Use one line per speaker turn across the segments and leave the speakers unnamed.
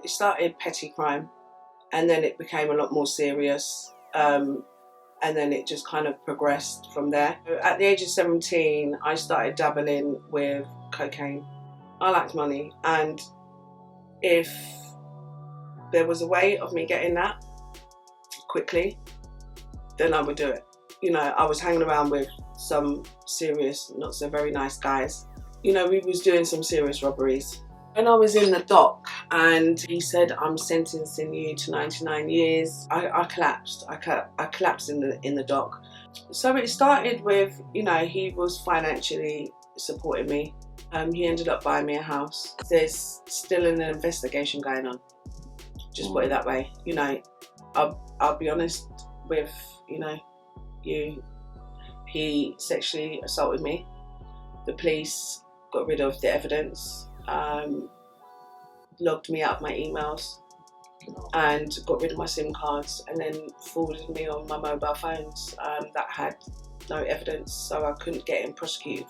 It started petty crime, and then it became a lot more serious, and then it just kind of progressed from there. At the age of 17, I started dabbling with cocaine. I liked money, and if there was a way of me getting that quickly, then I would do it. You know, I was hanging around with some serious, not so very nice guys. You know, we was doing some serious robberies. When I was in the dock and he said, I'm sentencing you to 99 years, I collapsed. I collapsed in the dock. So it started with, you know, he was financially supporting me. He ended up buying me a house. There's still an investigation going on. Just put it that way. You know, I'll be honest with, you know, he sexually assaulted me. The police got rid of the evidence, logged me out of my emails, and got rid of my SIM cards, and then forwarded me on my mobile phones that had no evidence, so I couldn't get him prosecuted.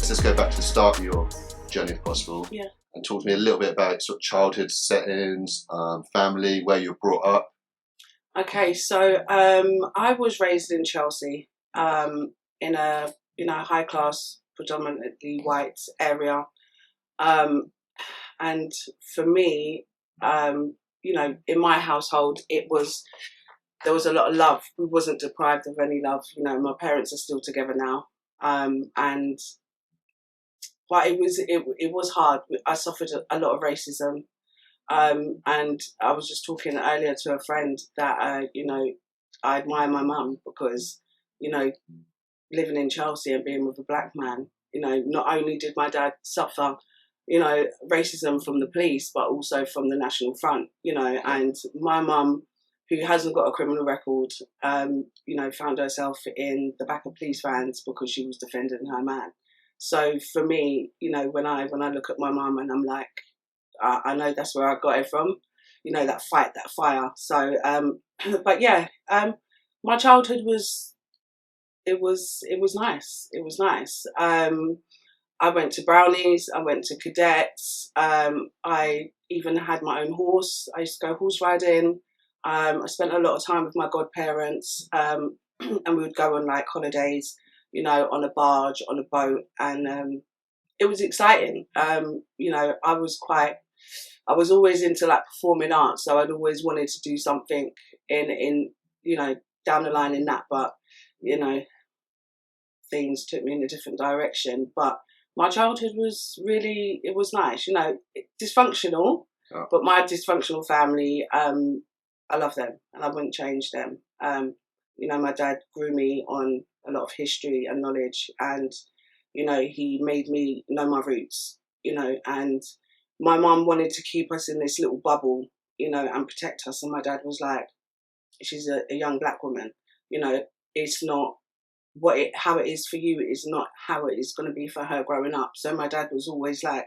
Let's go back to the start of your journey if possible.
Yeah.
And talk to me a little bit about sort of childhood settings, family, where you were brought up.
Okay, so I was raised in Chelsea, in a high class, predominantly white area, and for me, you know, in my household, there was a lot of love. We wasn't deprived of any love. You know, my parents are still together now, but it was hard. I suffered a lot of racism. And I was just talking earlier to a friend that, you know, I admire my mum because, you know, living in Chelsea and being with a black man, you know, not only did my dad suffer, you know, racism from the police, but also from the National Front, you know, and my mum, who hasn't got a criminal record, you know, found herself in the back of police vans because she was defending her man. So for me, you know, when I look at my mum and I'm like, I know that's where I got it from, you know, that fight, that fire. So, but yeah, my childhood was nice. It was nice. I went to Brownies, I went to cadets. I even had my own horse. I used to go horse riding. I spent a lot of time with my godparents, and we would go on like holidays, you know, on a barge, on a boat, and it was exciting. You know, I was always into like performing arts, so I'd always wanted to do something in you know, down the line in that, but you know, things took me in a different direction. But my childhood was really, it was nice, you know, dysfunctional, but my dysfunctional family, I love them and I wouldn't change them. You know, my dad grew me on a lot of history and knowledge, and you know, he made me know my roots, you know, and my mum wanted to keep us in this little bubble, you know, and protect us. And my dad was like, she's a young black woman, you know, it's not how it is for you is not how it is going to be for her growing up. So my dad was always like,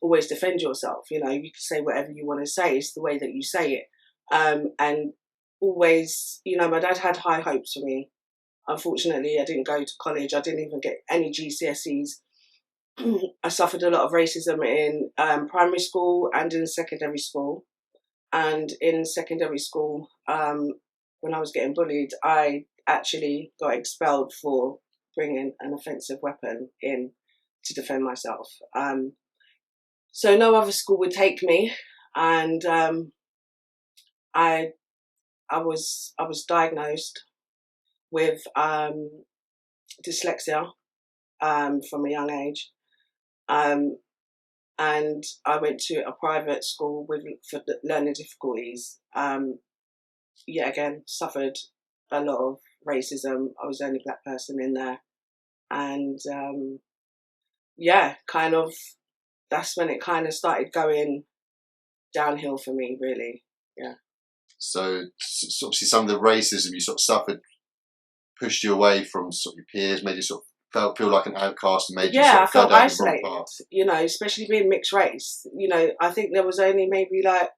always defend yourself, you know, you can say whatever you want to say, it's the way that you say it. And always, you know, my dad had high hopes for me. Unfortunately, I didn't go to college. I didn't even get any GCSEs. I suffered a lot of racism in primary school and in secondary school. And in secondary school, when I was getting bullied, I actually got expelled for bringing an offensive weapon in to defend myself. So no other school would take me, and I was diagnosed with dyslexia from a young age, and I went to a private school for learning difficulties. Yet again, suffered a lot of racism. I was the only black person in there, and yeah, kind of that's when it kind of started going downhill for me, really. Yeah.
So obviously some of the racism you sort of suffered pushed you away from sort of your peers, made you sort of feel like an outcast, and made you sort
Yeah, I
of go
felt
down the
isolated,
wrong path.
you know, especially being mixed race. You know, I think there was only maybe like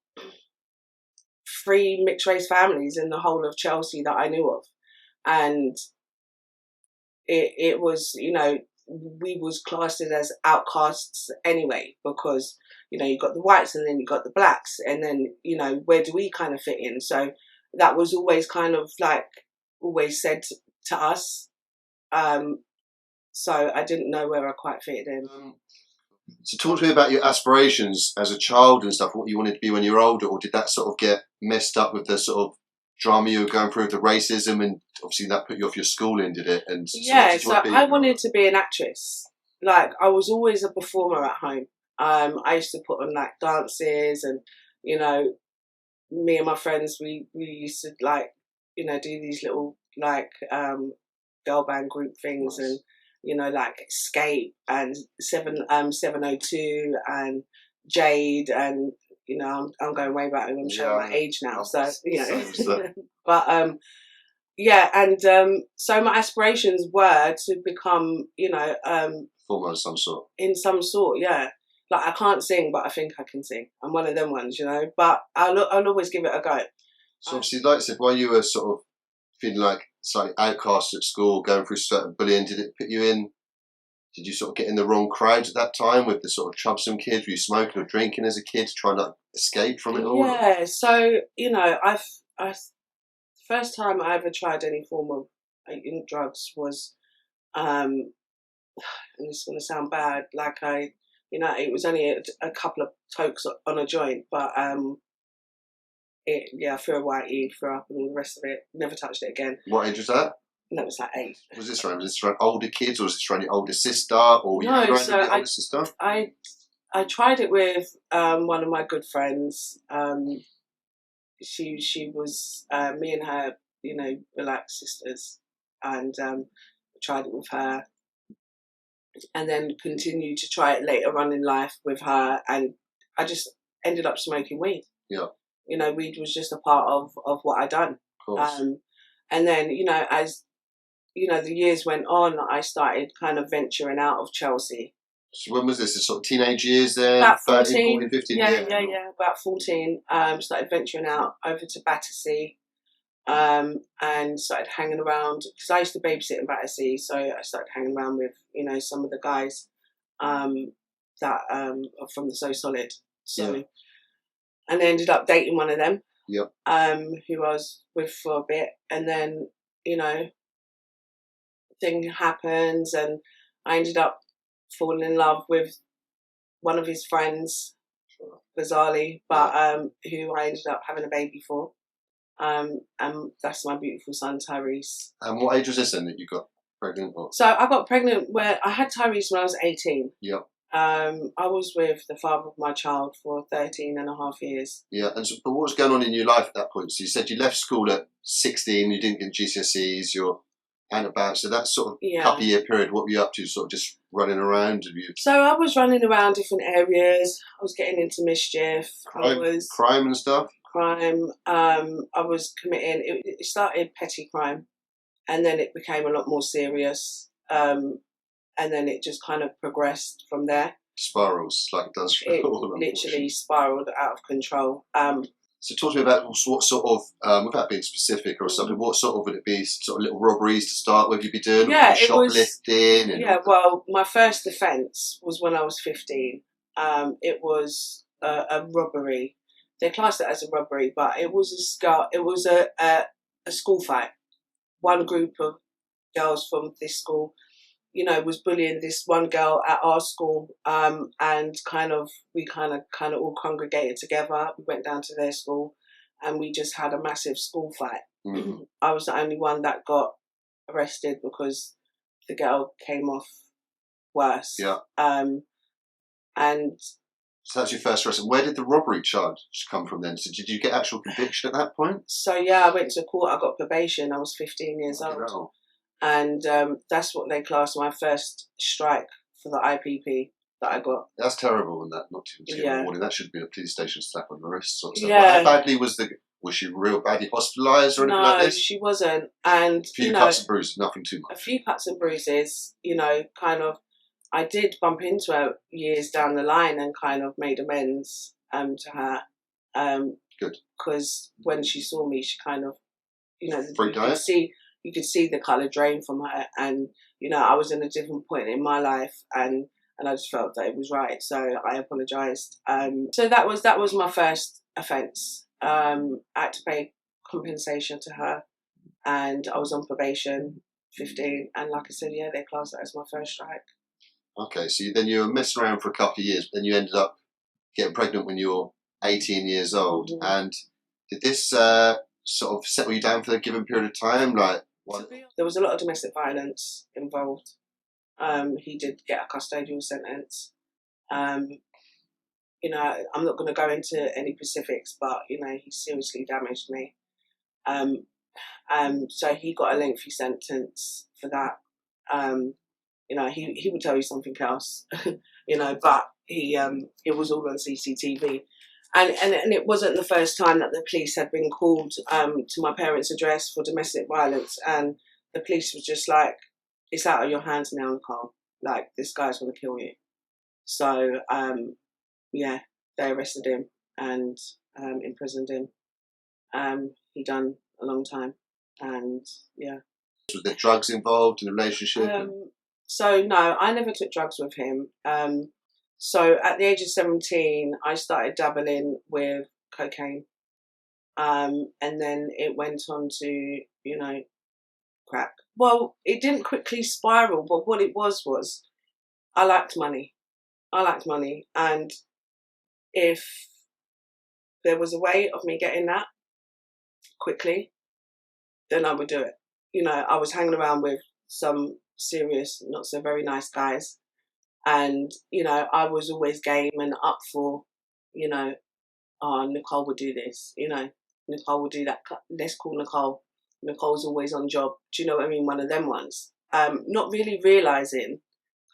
3 mixed race families in the whole of Chelsea that I knew of. And it was, you know, we was classed as outcasts anyway, because, you know, you got the whites and then you got the blacks, and then, you know, where do we kind of fit in? So that was always kind of like always said to us. So I didn't know where I quite fitted in.
So talk to me about your aspirations as a child and stuff, what you wanted to be when you were older, or did that sort of get messed up with the sort of drama you were going through, the racism, and obviously that put you off your schooling, did it? And
Yeah, so I wanted to be an actress. Like, I was always a performer at home. I used to put on like dances, and, you know, me and my friends, we used to like, you know, do these little like girl band group things. Nice. And, you know, like Escape and 702 and Jade, and, you know, I'm going way back and I'm showing my age now, so, you know. But yeah, and so my aspirations were to become, you know,
performer of some sort.
In some sort, yeah. Like, I can't sing, but I think I can sing. I'm one of them ones, you know. But I'll always give it a go.
So obviously, like I said, while you were sort of feeling like slightly outcast at school, going through certain bullying, did it put you in? Did you sort of get in the wrong crowds at that time with the sort of troublesome kids? Were you smoking or drinking as a kid to try and escape from it all?
Yeah. So, you know, the first time I ever tried any form of drugs was, and it's going to sound bad, like you know, it was only a couple of tokes on a joint, but I threw a whitey, threw up, and all the rest of it. Never touched it again.
What age was that?
And that was like 8.
Was this around older kids, or was this around your older sister, or you around your older sister?
I tried it with one of my good friends. She was me and her, you know, were like sisters, and tried it with her. And then continued to try it later on in life with her, and I just ended up smoking weed.
Yeah.
You know, weed was just a part of what I done.
Of course.
And then, you know, as you know, the years went on, I started kind of venturing out of Chelsea.
So when was this? The sort of teenage years there?
About
14, 15?
Yeah, about 14. Started venturing out over to Battersea. And started hanging around, because I used to babysit in Battersea, so I started hanging around with, you know, some of the guys that are from the So Solid. So, yeah. And I ended up dating one of them,
yep.
Who I was with for a bit, and then, you know, thing happens, and I ended up falling in love with one of his friends, bizarrely, but who I ended up having a baby for. And that's my beautiful son, Tyrese.
And what age was this then that you got pregnant? Or?
So I got pregnant where I had Tyrese when I was 18.
Yep.
I was with the father of my child for 13 and a half years.
Yeah, and so, but what was going on in your life at that point? So you said you left school at 16, you didn't get GCSEs, you're out about. So that sort of couple year period, what were you up to? Sort of just running around?
So I was running around different areas. I was getting into mischief.
Crime and stuff?
Crime. I was committing, it started petty crime, and then it became a lot more serious, and then it just kind of progressed from there.
Spirals, like it does.
It literally spiraled out of control.
So talk to me about what sort of, without being specific or something, what sort of would it be? Sort of little robberies to start with you'd be doing?
Yeah,
shoplifting?
Well, my first offence was when I was 15. It was a robbery. They classed it as a robbery, but it was a school fight. One group of girls from this school, you know, was bullying this one girl at our school, and we kind of all congregated together. We went down to their school, and we just had a massive school fight. Mm-hmm. I was the only one that got arrested because the girl came off worse.
Yeah.
And
so that's your first arrest. Where did the robbery charge come from then? So did you get actual conviction at that point?
So yeah, I went to court. I got probation. I was 15 years old.
Wow.
And that's what they classed my first strike for the IPP that I got.
That's terrible, and that not to give a warning. That should be a police station slap on the wrist sort of stuff.
Yeah.
How badly was the Was she real badly hospitalised or anything
No,
like this?
she wasn't. And,
A few cuts and bruises, nothing too
a
much.
few cuts and bruises, kind of, I did bump into her years down the line and kind of made amends to her.
Good.
Because when she saw me, she kind of,
Freaked out?
you could see the colour drain from her, and I was in a different point in my life, and I just felt that it was right, so I apologised. So that was my first offence. I had to pay compensation to her, and I was on probation, 15, and like I said, yeah, they classed that as my first strike.
Okay, so then you were messing around for a couple of years, but then you ended up getting pregnant when you were 18 years old.
Mm-hmm.
And did this sort of settle you down for a given period of time?
There was a lot of domestic violence involved. He did get a custodial sentence. I'm not going to go into any specifics, but he seriously damaged me. So he got a lengthy sentence for that. He would tell you something else, but it was all on CCTV. And it wasn't the first time that the police had been called to my parents' address for domestic violence, and the police was just like, it's out of your hands now, Nicolle. Like, this guy's going to kill you. So, they arrested him and imprisoned him. He done a long time, and yeah.
Was there drugs involved in the relationship?
So no, I never took drugs with him. So at the age of 17, I started dabbling with cocaine. And then it went on to, crack. Well, it didn't quickly spiral, but what it was I liked money. And if there was a way of me getting that quickly, then I would do it. I was hanging around with some serious, not so very nice guys. And, I was always game and up for, Nicolle would do this, Nicolle would do that. Let's call Nicolle. Nicolle's always on job. Do you know what I mean? One of them ones. Not really realising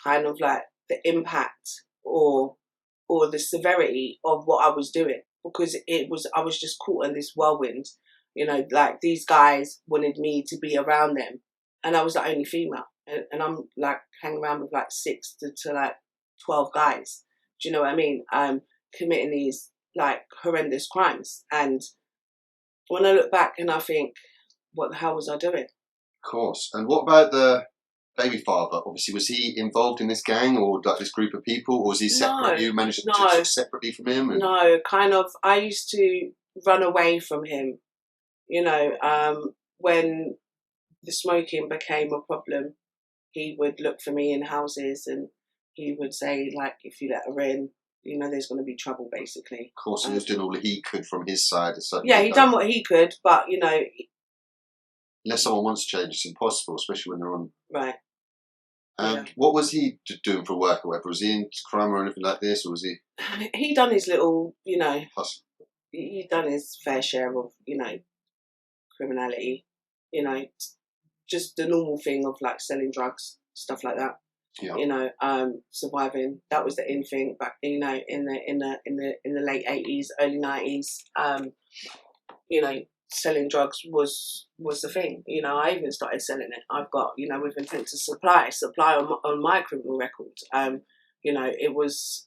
kind of like the impact or the severity of what I was doing, because I was just caught in this whirlwind. Like, these guys wanted me to be around them, and I was the only female. And I'm like hanging around with like 6 to like 12 guys. Do you know what I mean? Committing these like horrendous crimes. And when I look back and I think, what the hell was I doing?
Of course. And what about the baby father? Obviously, was he involved in this gang or like this group of people, or was he separate? You managed to sit separately from him?
No, kind of. I used to run away from him. When the smoking became a problem, he would look for me in houses and he would say, like, if you let her in, there's going to be trouble, basically.
Of course, he was doing all that he could from his side.
Yeah, he done what he could, but,
unless someone wants to change, it's impossible, especially when they're on.
Right.
What was he doing for work or whatever? Was he into crime or anything like this, or was he?
He done his little,
Hustle.
He done his fair share of, criminality, just the normal thing of like selling drugs, stuff like that.
Yeah.
Surviving. That was the in thing back, in the late 80s, early 90s. Selling drugs was the thing. I even started selling it. I've got, with intent to supply on my criminal record. It was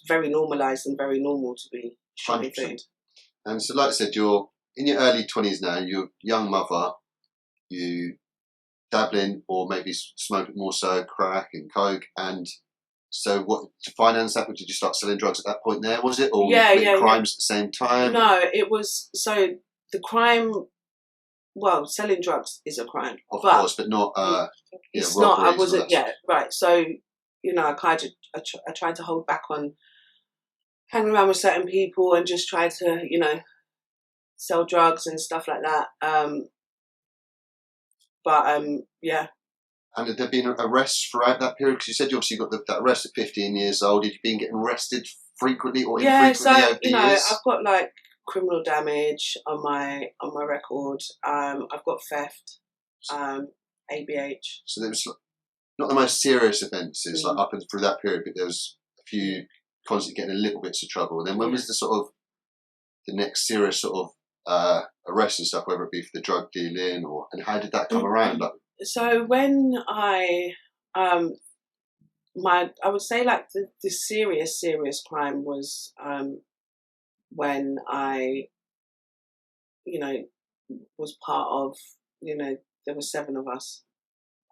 very normalised and very normal to be shipping food.
And so, like I said, you're in your early 20s now. You're a young mother. You dabbling or maybe smoking more so crack and coke, and so what, to finance that, did you start selling drugs at that point there, was it, or crimes at the same time?
No, it was, so the crime, well, selling drugs is a crime,
of course, but not
it's not, I wasn't, right. So I tried to hold back on hanging around with certain people and just try to sell drugs and stuff like that. Yeah.
And had there been arrests throughout that period? Because you said you obviously got that arrest at 15 years old. Had you been getting arrested frequently or infrequently over the years?
I've got like criminal damage on my record. I've got theft, ABH.
So there was not the most serious offences like up and through that period, but there was a few constantly getting a little bits of trouble. And then when was the sort of the next serious sort of arrests and stuff, whether it be for the drug dealing and how did that come around? Like,
So when I would say like the serious crime was when I, was part of, there were 7 of us.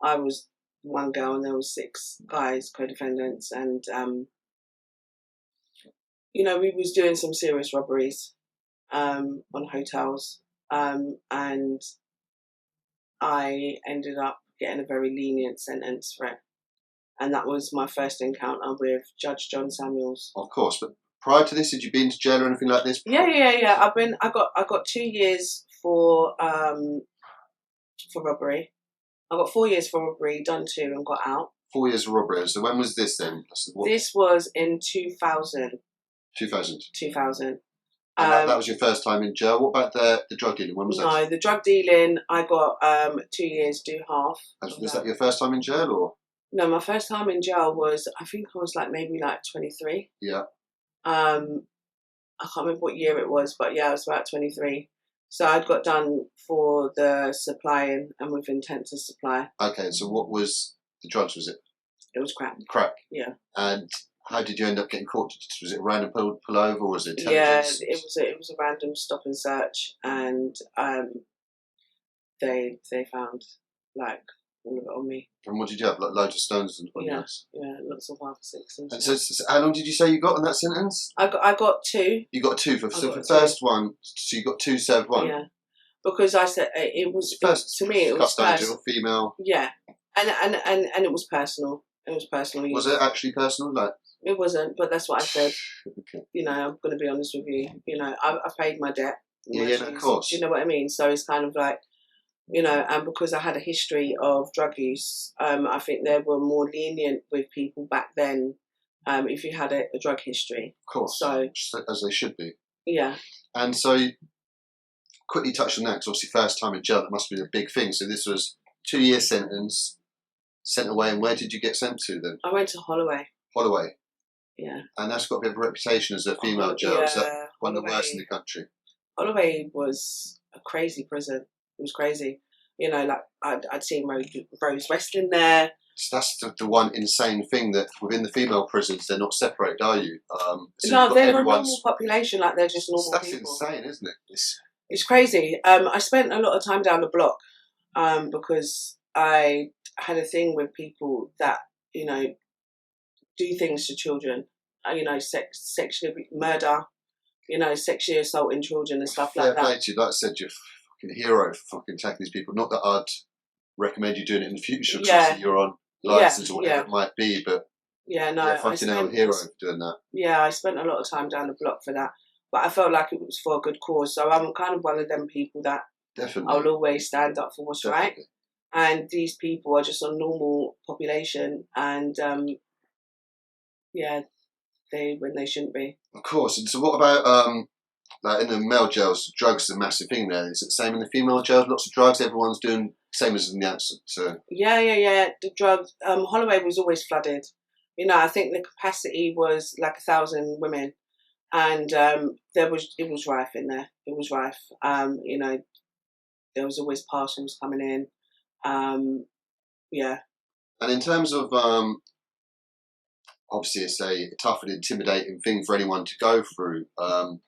I was one girl and there were 6 guys, co-defendants, and we was doing some serious robberies on hotels, and I ended up getting a very lenient sentence for it. And that was my first encounter with Judge John Samuels.
of course, but prior to this, had you been to jail or anything like this?
Yeah. I got 2 years for robbery. I got 4 years for robbery, done 2 and got out.
4 years of robbery. So when was this then?
This was in 2000.
2000.
2000.
And that was your first time in jail. What about the drug dealing? When was that?
No, the drug dealing, I got 2 years, do half.
Was that your first time in jail or?
No, my first time in jail was, I think I was maybe 23.
Yeah.
I can't remember what year it was, but yeah, I was about 23. So I'd got done for the supplying and with intent to supply.
Okay, so what was the drugs? Was it?
It was crack.
Crack.
Yeah.
And how did you end up getting caught? Was it a random pull over, or was it
intelligence?
intelligence?
Yeah, it was a random stop and search, and they found all of it on me.
And what did you have? Like loads of stones and
yes. Yeah, lots of 5 or 6.
And so how long did you say you got on that sentence?
I got 2.
You got 2 for the first one. So you got 2 served 1.
Yeah, because I said it was first to me. It was personal.
Female.
Yeah, and it was personal. It was personal.
Was it actually personal? Like
it wasn't, but that's what I said.
Okay.
I'm going to be honest with you. I've paid my debt.
Yeah, of course.
Do you know what I mean? So it's kind of like, and because I had a history of drug use, I think they were more lenient with people back then if you had a drug history.
Of course. So, as they should be.
Yeah.
And so, quickly touch on that, because obviously first time in jail, that must be a big thing. So this was 2-year sentence, sent away, and where did you get sent to then?
I went to Holloway.
Holloway?
Yeah.
And that's got a bit of a reputation as a female jail.
Yeah,
is that one of the worst in the country?
Holloway was a crazy prison. It was crazy. I'd seen Rose West in there.
So that's the one insane thing, that within the female prisons, they're not separated, are you?
So no, they're a normal population, they're just normal
that's
people.
That's insane, isn't it?
It's crazy. I spent a lot of time down the block because I had a thing with people that, do things to children, sexually murder, sexually assaulting children and stuff like that.
Like I said, you're a fucking hero for fucking tackling these people. Not that I'd recommend you doing it in the future, because you're on license or whatever it might be, but fucking hell, hero for doing that. Yeah,
I spent a lot of time down the block for that, but I felt like it was for a good cause. So I'm kind of one of them people that
definitely
I'll always stand up for what's right. And these people are just a normal population, and when they shouldn't be. Of
course. And so what about in the male jails, drugs is a massive thing there. Is it the same in the female jails? Lots of drugs, everyone's doing same as in the answer to...
Yeah. The drugs, Holloway was always flooded. I think the capacity was 1,000 women, and it was rife in there. It was rife. There was always parcels coming in.
And in terms of obviously it's a tough and intimidating thing for anyone to go through. Were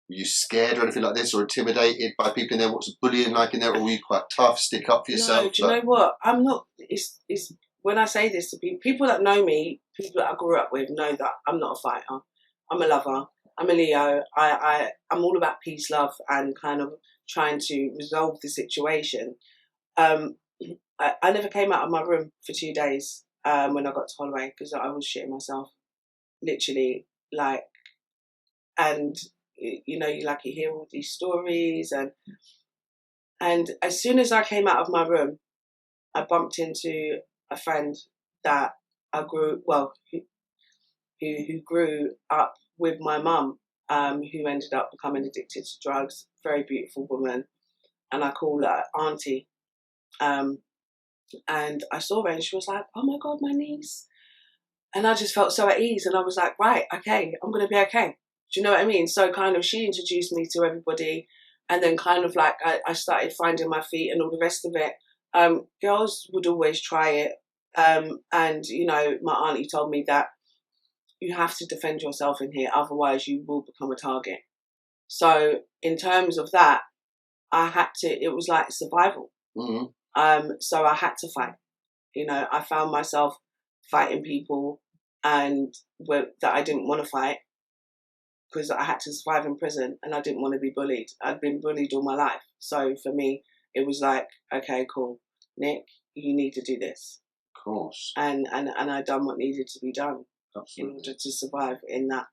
you scared or anything like this, or intimidated by people in there? What's bullying like in there? Or were you quite tough, stick up for yourself?
No, do you know what? I'm not. It's when I say this to people that know me, people that I grew up with, know that I'm not a fighter. I'm a lover. I'm a Leo. I'm all about peace, love, and kind of trying to resolve the situation. I never came out of my room for 2 days when I got to Holloway, because I was shitting myself, literally, and you hear all these stories, and as soon as I came out of my room, I bumped into a friend that I grew who grew up with my mum, who ended up becoming addicted to drugs. Very beautiful woman, and I call her Auntie. And I saw her and she was like, "Oh my God, my niece." And I just felt so at ease, and I was like, right, okay, I'm going to be okay. Do you know what I mean? So kind of she introduced me to everybody, and then kind of like I started finding my feet and all the rest of it. Girls would always try it, and you know, my auntie told me that you have to defend yourself in here, otherwise you will become a target. So in terms of that, I had to. It was like survival. So I had to fight. You know, I found myself fighting people and that I didn't want to fight because I had to survive in prison and I didn't want to be bullied. I'd been bullied all my life. So for me, it was like, okay, cool, Nick, you need to do this.
Of course.
And I done what needed to be done. Absolutely. In order to survive in that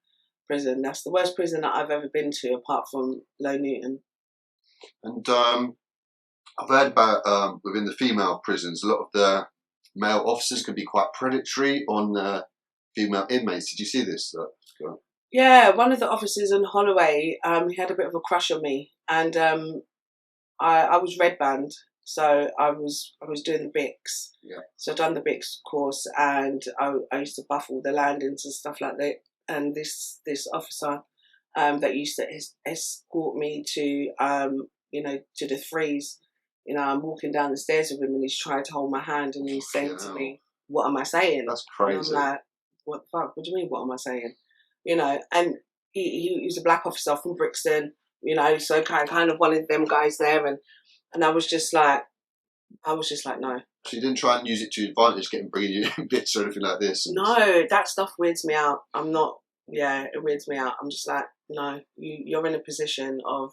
prison. That's the worst prison that I've ever been to, apart from Low Newton.
And I've heard about within the female prisons, a lot of the male officers can be quite predatory on female inmates. Did you see this?
Yeah, one of the officers in Holloway, he had a bit of a crush on me, and I was red band, so I was doing the BICS.
Yeah.
So I'd done the BICS course, and I used to buff all the landings and stuff like that. And this officer that used to escort me to you know, to the freeze. You know, I'm walking down the stairs with him and he's trying to hold my hand and he's saying to me, "What am I saying?"
That's crazy.
And I'm like, "What the fuck? What do you mean, what am I saying?" You know, and he was a black officer from Brixton, you know, so kind of one of them guys there, and I was just like, no.
So you didn't try and use it to your advantage, bringing you in bits or anything like this?
No, that stuff weirds me out. I'm not, yeah, it weirds me out. I'm just like, no, you're in a position of,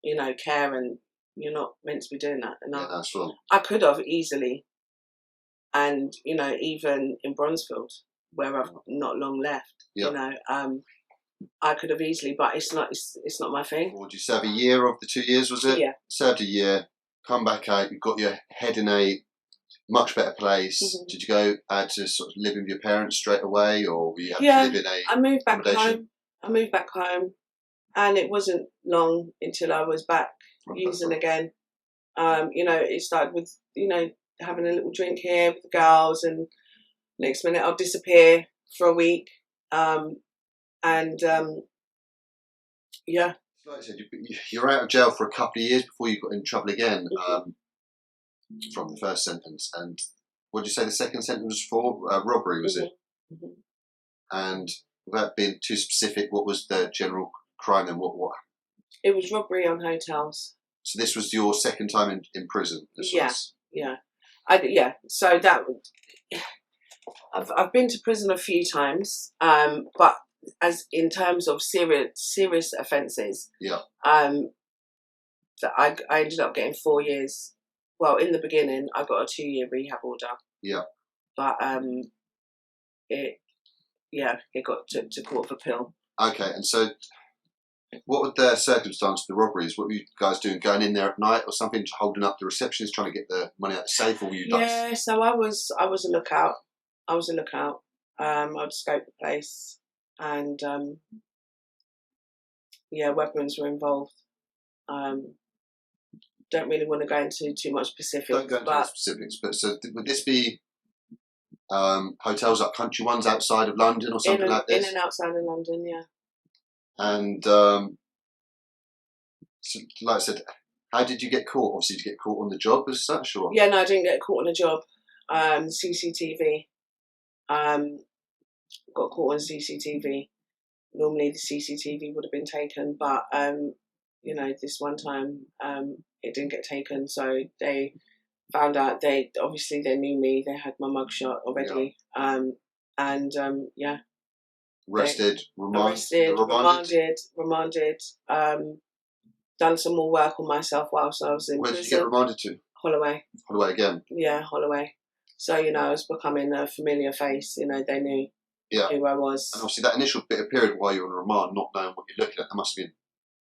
you know, care, and you're not meant to be doing that. And
yeah, that's wrong.
I could have easily, and you know, even in Bronzefield, where I've not long left, you know, I could have easily, but it's not my thing.
Or would you serve a year of the 2 years? Was it?
Yeah.
Served a year, come back out. You've got your head in a much better place. Mm-hmm. Did you go out to sort of live with your parents straight away, or were you have to live in a?
I moved back home. And it wasn't long until I was back using again. You know, it started with, you know, having a little drink here with the girls, and next minute I'll disappear for a week. Yeah.
Like I said, you're out of jail for a couple of years before you got in trouble again from the first sentence. And what did you say the second sentence was for? Robbery, was it? Mm-hmm. And without being too specific, what was the general crime and what?
It was robbery on hotels.
So this was your second time in prison?
Yeah. So that I've been to prison a few times, but as in terms of serious offences, that I ended up getting 4 years. Well, in the beginning, I got a 2-year rehab order. Yeah. But it got to Court of Appeal.
Okay, and so what were the circumstances of the robberies? What were you guys doing? Going in there at night or something, holding up the receptionist, trying to get the money out of the safe, or were you?
Yeah, so I was a lookout. I'd scope the place, and weapons were involved. Don't really want to go into too much specifics.
Don't go into specifics, but so would this be hotels like country ones outside of London or something like this?
In and outside of London, yeah.
And so, like I said, how did you get caught? Obviously, did you get caught on the job as such, or?
Yeah, no, I didn't get caught on the job. CCTV. Got caught on CCTV. Normally the CCTV would have been taken, but you know, this one time it didn't get taken, so they found out. They knew me. They had my mugshot already.
Arrested,
remanded. Done some more work on myself whilst I was in prison.
Where did you get remanded to?
Holloway.
Holloway again?
Yeah, Holloway. So, you know, I was becoming a familiar face. You know, they knew who I was.
And obviously that initial bit of period while you were on remand, not knowing what you're looking at, that must have been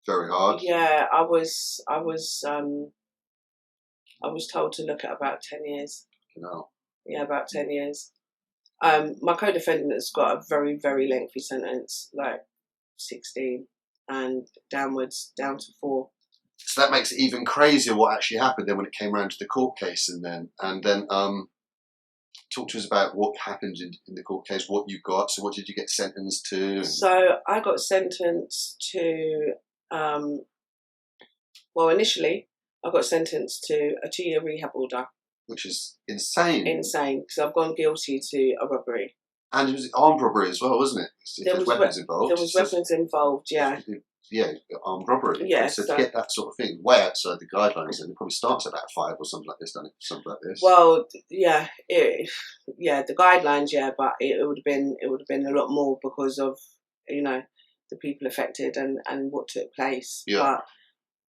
very hard.
Yeah, I was told to look at about 10 years.
No.
Yeah, about 10 years. My co-defendant has got a very, very lengthy sentence, like 16 and down to 4.
So that makes it even crazier what actually happened then when it came around to the court case, and then talk to us about what happened in the court case, what you got. So what did you get sentenced to?
So I got sentenced to Well, initially, I got sentenced to a 2-year rehab order.
Which is insane.
Insane, because I've gone guilty to a robbery.
And it was armed robbery as well, wasn't it? If there's weapons involved.
There was weapons involved, yeah.
Yeah, armed robbery.
Yeah.
So to get that sort of thing way outside the guidelines, and it probably starts at about 5 or something like this, doesn't it? Something like this.
Well, yeah, the guidelines, yeah, but it would have been a lot more because of, you know, the people affected and what took place.
Yeah.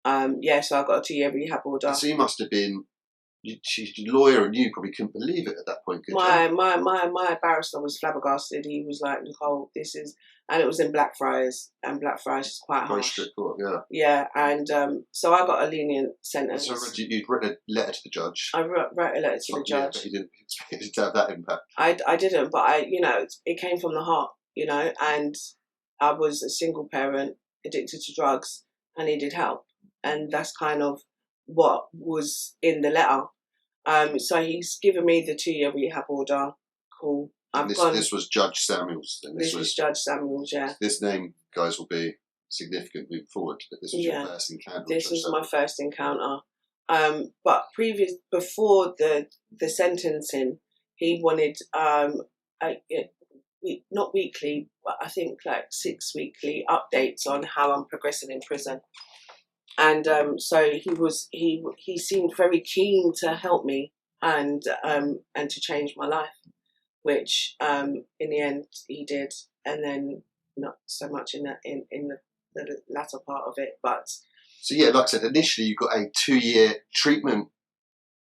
But so I got a 2-year rehab order.
And so you must have been. She's a lawyer, and you probably couldn't believe it at that point.
My barrister was flabbergasted. He was like, Nicolle, this is, and it was in Blackfriars, and Blackfriars is quite harsh.
Very strict court, yeah.
Yeah, and so I got a lenient sentence.
So you'd written a letter to the judge.
I wrote a letter to the judge.
But you didn't expect it to have that impact.
I didn't, but it came from the heart, and I was a single parent, addicted to drugs, and needed help, and that's kind of what was in the letter. So he's given me the 2-year rehab order. Cool.
This was Judge Samuels.
This was Judge Samuels, yeah.
This name, guys, will be significant moving forward, but this was your first encounter.
This was my first encounter. But before the sentencing, he wanted not weekly, but I think like 6 weekly updates on how I'm progressing in prison. And so he seemed very keen to help me and to change my life, which in the end he did, and then not so much in the latter part of it. But
so yeah, like I said, initially you got a 2-year treatment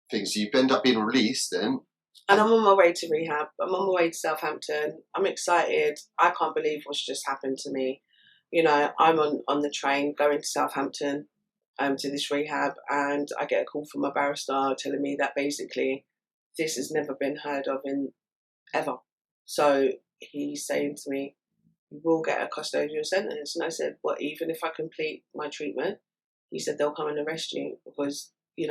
thing, so you end up being released then.
And I'm on my way to rehab. I'm on my way to Southampton. I'm excited. I can't believe what's just happened to me. I'm on the train going to Southampton. To this rehab, and I get a call from my barrister telling me that basically this has never been heard of ever. So he's saying to me, you will get a custodial sentence. And I said, well, even if I complete my treatment? He said, they'll come and arrest you because, you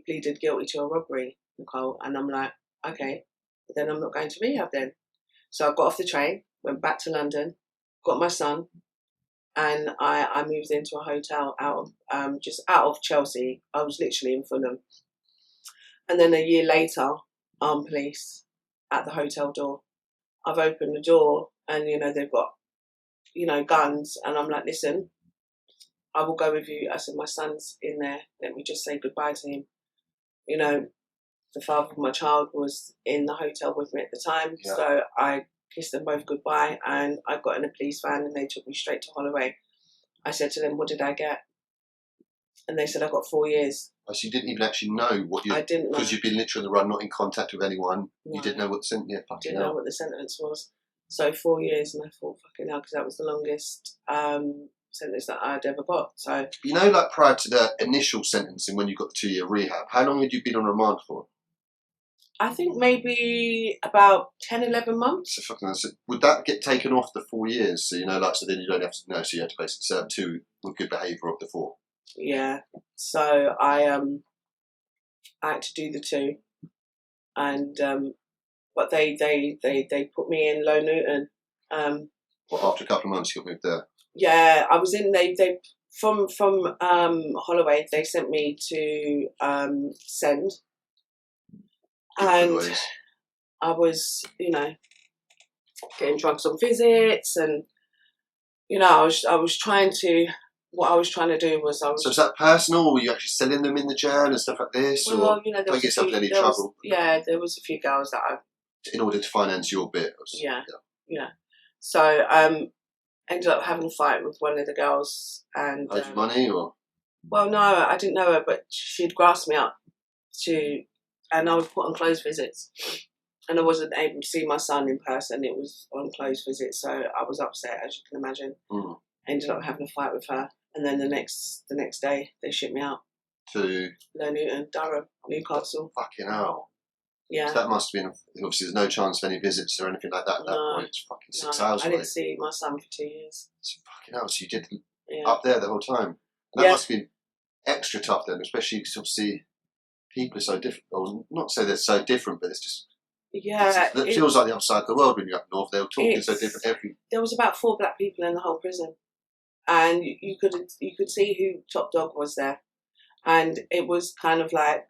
pleaded guilty to a robbery, Nicolle. And I'm like, okay, but then I'm not going to rehab then. So I got off the train, went back to London, got my son, and I moved into a hotel just out of Chelsea. I was literally in Fulham. And then a year later, armed police at the hotel door. I've opened the door and, they've got, guns. And I'm like, listen, I will go with you. I said, my son's in there. Let me just say goodbye to him. The father of my child was in the hotel with me at the time. Yeah. So I kissed them both goodbye, and I got in a police van and they took me straight to Holloway. I said to them, what did I get? And they said I got 4 years.
Oh, so you didn't even actually know what you...
I didn't know.
Because you've been literally on the run, not in contact with anyone. No. You didn't know what the sentence... Yeah,
didn't know what the sentence was. So 4 years, and I thought, fucking hell, because that was the longest sentence that I'd ever got. So
like prior to the initial sentencing, when you got the 2-year rehab, how long had you been on remand for?
I think maybe about 10, 11 months.
So fucking, would that get taken off the 4 years? So, so then you don't have to know, so you had to basically serve 2 with good behaviour of the 4.
Yeah. So I had to do the 2. And but they put me in Low Newton.
After a couple of months you got moved there?
Yeah, I was in they from Holloway they sent me to Send. And I was, getting drugs on visits, and I was trying to. What I was trying to do was
So is that personal, or were you actually selling them in the jail and stuff like this?
Well,
or
there was
any trouble?
There was a few girls that I.
In order to finance your bit.
Yeah. So ended up having a fight with one of the girls, and.
Owed you money, or?
Well, no, I didn't know her, but she'd grassed me up and I was put on closed visits, and I wasn't able to see my son in person. It was on closed visits, so I was upset, as you can imagine. Ended up having a fight with her, and then the next day they shipped me out
to
Low Newton, Durham, Newcastle.
Fucking hell!
Yeah,
so that must have been. Obviously, there's no chance of any visits or anything like that at that point. It's fucking 6 hours.
I didn't see my son for 2 years.
It's fucking hell. So you did up there the whole time. And that must have been extra tough then, especially because obviously. People are so different, or not say they're so different, but it's just it feels like the other side of the world when you're up north. They're talking so different.
There was about 4 black people in the whole prison, and you could see who top dog was there. And it was kind of like,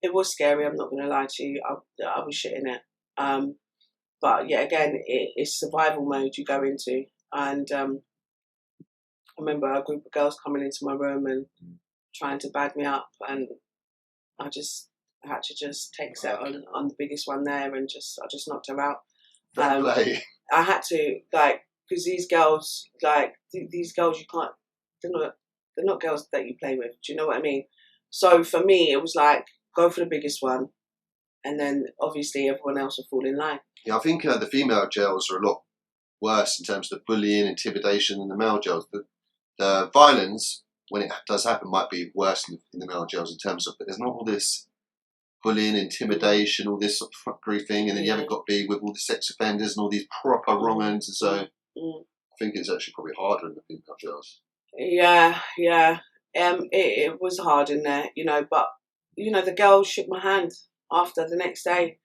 it was scary, I'm not going to lie to you. I was shitting it. But yeah, again, it's survival mode you go into. And I remember a group of girls coming into my room and trying to bag me up, and I had to just take set on the biggest one there, and I just knocked her out. I had to, like, because these girls, you can't, they're not girls that you play with. Do you know what I mean? So for me, it was like, go for the biggest one, and then obviously everyone else will fall in line.
Yeah, I think the female jails are a lot worse in terms of the bullying, intimidation than the male jails. The violence, when it does happen, might be worse in the male jails in terms of, but there's not all this bullying, intimidation, all this sort of fuckery thing, and then you haven't got to be with all the sex offenders and all these proper wrong ends, and so I think it's actually probably harder in the female jails.
Yeah. It was hard in there, but the girl shook my hand after the next day,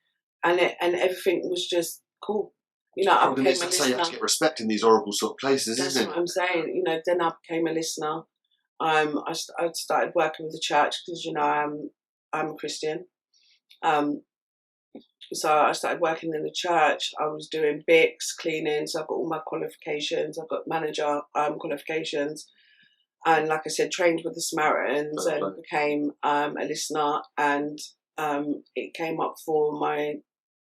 and everything was just cool. I became a listener.
You have to get respect in these horrible sort of places,
That's
isn't it?
what I'm saying. Then I became a listener. I started working with the church because I'm a Christian. So I started working in the church. I was doing BICS, cleaning, so I've got all my qualifications. I've got manager qualifications. And like I said, trained with the Samaritans and became a listener. And it came up for my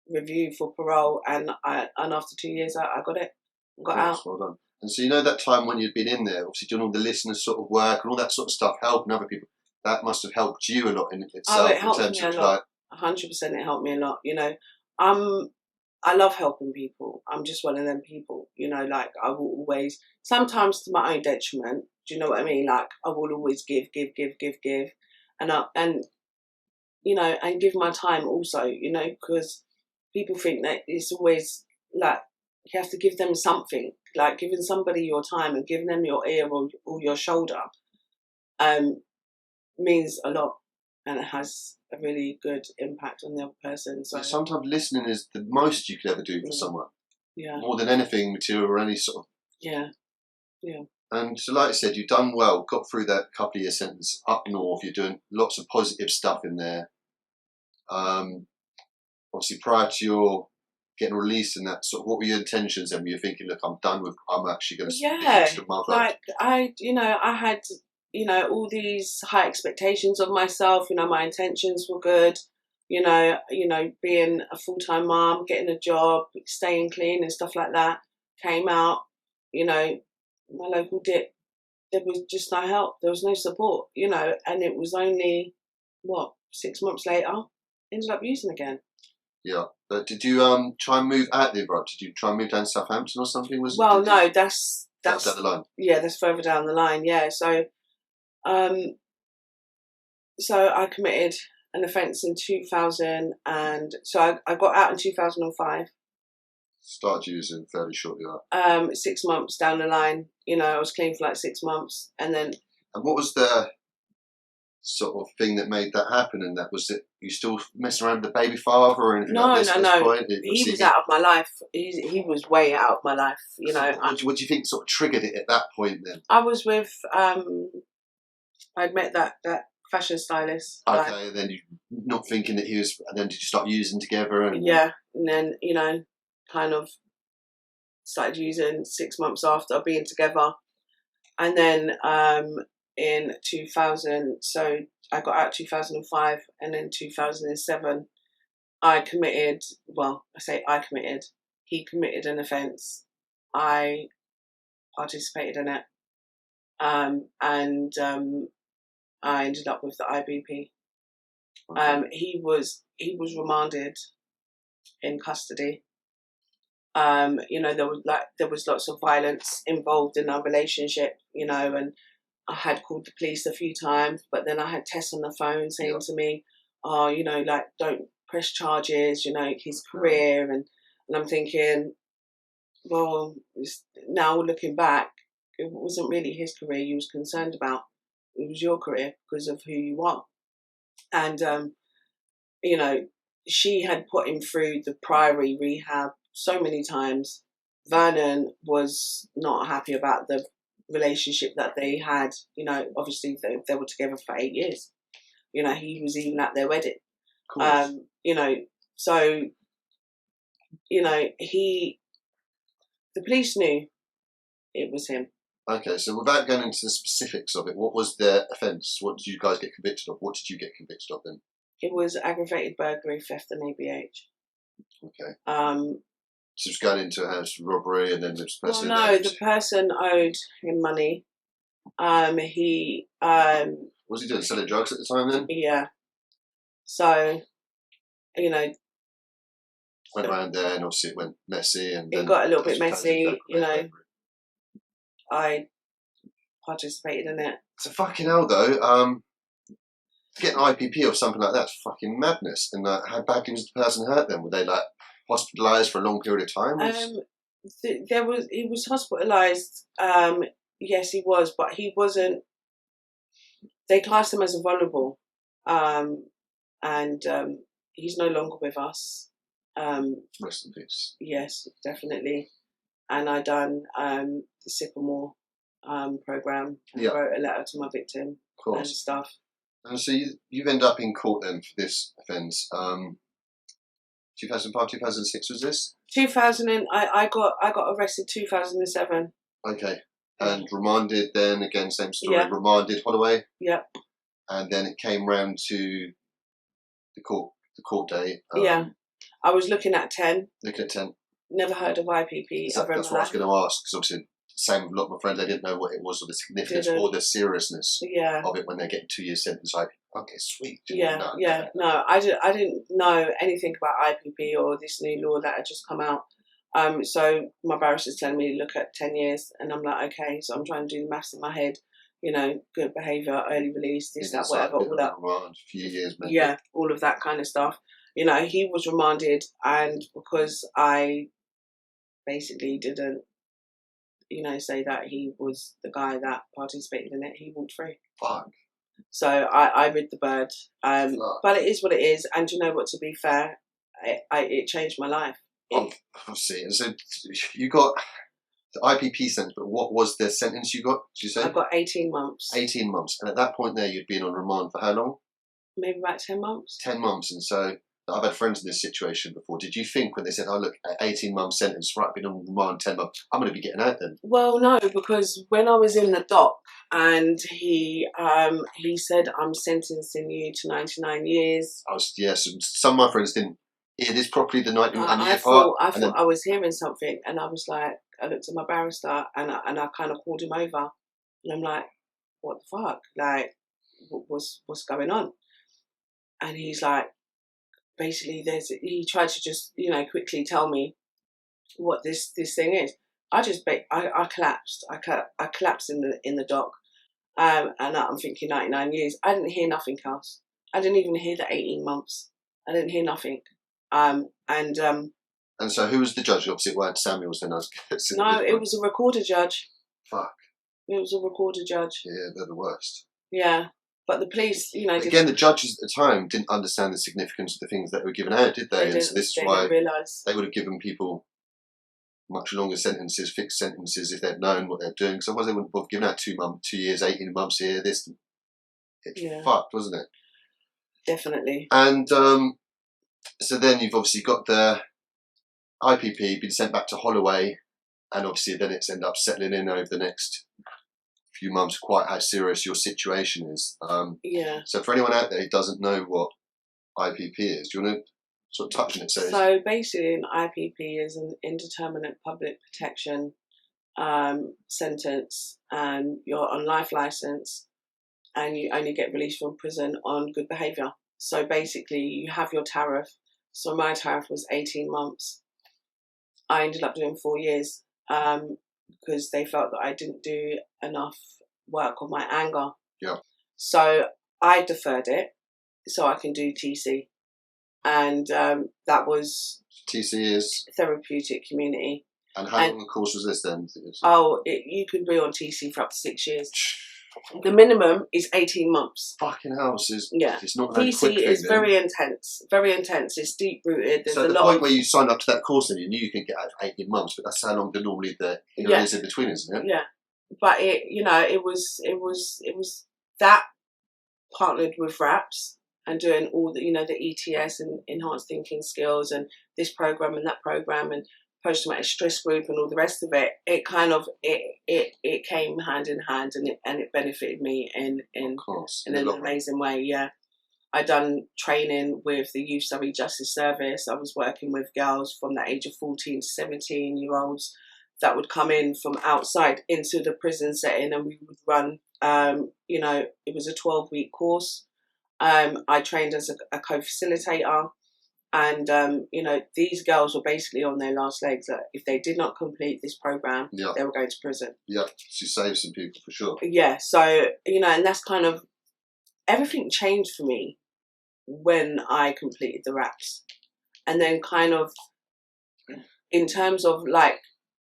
review for parole. And after 2 years, I got it. Got out.
Well done. And so that time when you'd been in there, obviously doing all the listener sort of work and all that sort of stuff, helping other people, that must have helped you a lot in itself.
It helped me a lot. 100%, it helped me a lot. I love helping people. I'm just one of them people. Like I will always, sometimes to my own detriment. Do you know what I mean? Like I will always give, and give my time also. Because people think that it's always like you have to give them something. Like giving somebody your time and giving them your ear or your shoulder, means a lot, and it has a really good impact on the other person. So
sometimes listening is the most you could ever do for someone.
Yeah.
More than anything material or any sort of.
Yeah.
And so, like I said, you've done well. Got through that couple of year sentence up north. You're doing lots of positive stuff in there. Obviously, prior to your getting released and that sort of, what were your intentions then? Were you thinking, look, I'm done with, I'm actually going to be a mother?
Like I had, all these high expectations of myself. My intentions were good. Being a full-time mom, getting a job, staying clean and stuff like that. Came out, my local dip, there was just no help. There was no support, and it was only, 6 months later, ended up using again.
Yeah. But did you try and move out there, bro? Did you try and move down to Southampton or something?
No, that's
down the line.
Yeah, that's further down the line. Yeah, so I committed an offence in 2000, and so I got out in 2005.
Started using fairly shortly
after. 6 months down the line, I was clean for like 6 months, and then.
And what was the sort of thing that made that happen? And that was it. You still messing around with the baby father or anything like this?
No. He was out of my life. He was way out of my life.
What do you think sort of triggered it at that point then?
I was with I'd met that fashion stylist.
Okay, then you not thinking that he was, and then did you start using together? And
yeah, and then kind of started using 6 months after being together, and then in 2000, so I got out 2005, and then 2007, I committed. Well, I say I committed. He committed an offence. I participated in it, and I ended up with the IBP. Okay. He was remanded in custody. There was lots of violence involved in our relationship, and I had called the police a few times, but then I had Tess on the phone saying to me, don't press charges, his career, and I'm thinking, well, now looking back, it wasn't really his career you was concerned about. It was your career because of who you are. And, she had put him through the Priory rehab so many times. Vernon was not happy about the relationship that they had. You know, obviously they were together for 8 years. You know, he was even at their wedding. You know, so, you know, the police knew it was him.
Okay, so without going into the specifics of it, what was their offence? What did you guys get convicted of? What did you get convicted of then?
It was aggravated burglary, theft and ABH.
Okay. So it's going into a house robbery, and then this person.
Well, no, the person owed him money. He
was he doing selling drugs at the time then?
Yeah. So, you know,
went around there, and obviously it went messy, and
it got a little bit messy. You know, I participated in it.
So fucking hell though. Getting IPP or something like that's fucking madness. And how badly was the person hurt then? Were they like hospitalised for a long period of time?
He was hospitalised. Yes, he was, but he wasn't. They classed him as a vulnerable, and he's no longer with us.
Rest in peace.
Yes, definitely. And I done the Sycamore program. I wrote a letter to my victim and stuff.
And so you've ended up in court then for this offence. 2005, 2006 was this?
2000. I got arrested 2007.
Okay. And remanded then, again, same story, remanded Holloway?
Yeah.
And then it came round to the court date.
I was looking at 10.
Looking at 10.
Never heard of IPP.
That's what I was going to ask, because obviously, same with a lot of my friends, they didn't know what it was, or the significance or the seriousness of it when they're getting 2 years sentence. Like, okay, sweet.
No, I didn't know anything about IPP or this new law that had just come out. So my barrister's telling me to look at 10 years, and I'm like, okay. So I'm trying to do the maths in my head. You know, good behaviour, early release, this, that, whatever, all that.
A few years, maybe.
Yeah, all of that kind of stuff. You know, he was remanded, and because I basically didn't, you know, say that he was the guy that participated in it, he walked free.
Fuck.
So I rid the bird. But it is what it is. And you know what, to be fair, it changed my life.
Obviously. And so you got the IPP sentence, but what was the sentence you got, did you say?
I got 18 months.
18 months. And at that point there, you'd been on remand for how long?
Maybe about 10 months.
10 months. And so I've had friends in this situation before. Did you think when they said, oh, look, 18-month sentence, right, I've been on remand 10 months, I'm going to be getting out then?
Well, no, because when I was in the dock and he said, I'm sentencing you to 99 years.
Some of my friends didn't hear this properly the night you were
I thought I was hearing something, and I was like, I looked at my barrister and I kind of called him over, and I'm like, what the fuck? Like, what's going on? And he's like, basically, he tried to just, you know, quickly tell me what this thing is. I collapsed. I collapsed in the dock, and I'm thinking 99 years. I didn't hear nothing else. I didn't even hear the 18 months. I didn't hear nothing.
And so who was the judge? Obviously, it weren't Samuels then.
No, it was a recorder judge.
Fuck.
It was a recorder judge.
Yeah, they're the worst.
Yeah. But the police, you know...
Again, the judges at the time didn't understand the significance of the things that were given out, did they? And so this is why they would have given people much longer sentences, fixed sentences, if they'd known what they're doing. Because otherwise they wouldn't have given out 2 years, 18 months here, this. It's fucked, wasn't it?
Definitely.
And so then you've obviously got the IPP, been sent back to Holloway, and obviously then it's ended up settling in over the next few months quite how serious your situation is. So for anyone out there who doesn't know what IPP is, do you want to sort of touch on it?
So basically an IPP is an indeterminate public protection sentence, and you're on life licence and you only get released from prison on good behaviour. So basically you have your tariff. So my tariff was 18 months. I ended up doing 4 years. Because they felt that I didn't do enough work on my anger.
Yeah.
So I deferred it so I can do TC. And that was...
TC is?
Therapeutic community.
And how long a course was this then?
You can be on TC for up to 6 years. The minimum is 18 months.
Fucking hell, it's not
that TC quick is very intense. Very intense. It's deep rooted.
So at the point where you signed up to that course, then you knew you could get out 18 months, but that's how long normally the is in between, isn't it?
Yeah. but it was that partnered with RAPS and doing all the, the ETS and enhanced thinking skills and this program and that program and post-traumatic stress group and all the rest of it. It kind of it came hand in hand, and it benefited me in an amazing way. Yeah, I done training with the Youth Surrey Justice Service. I was working with girls from the age of 14 to 17-year-olds that would come in from outside into the prison setting, and we would run. It was a 12-week course. I trained as a co-facilitator. And, these girls were basically on their last legs. That if they did not complete this program, they were going to prison.
Yeah, she saved some people for sure.
Yeah, so, and that's kind of, everything changed for me when I completed the RAPS. And then kind of, in terms of like,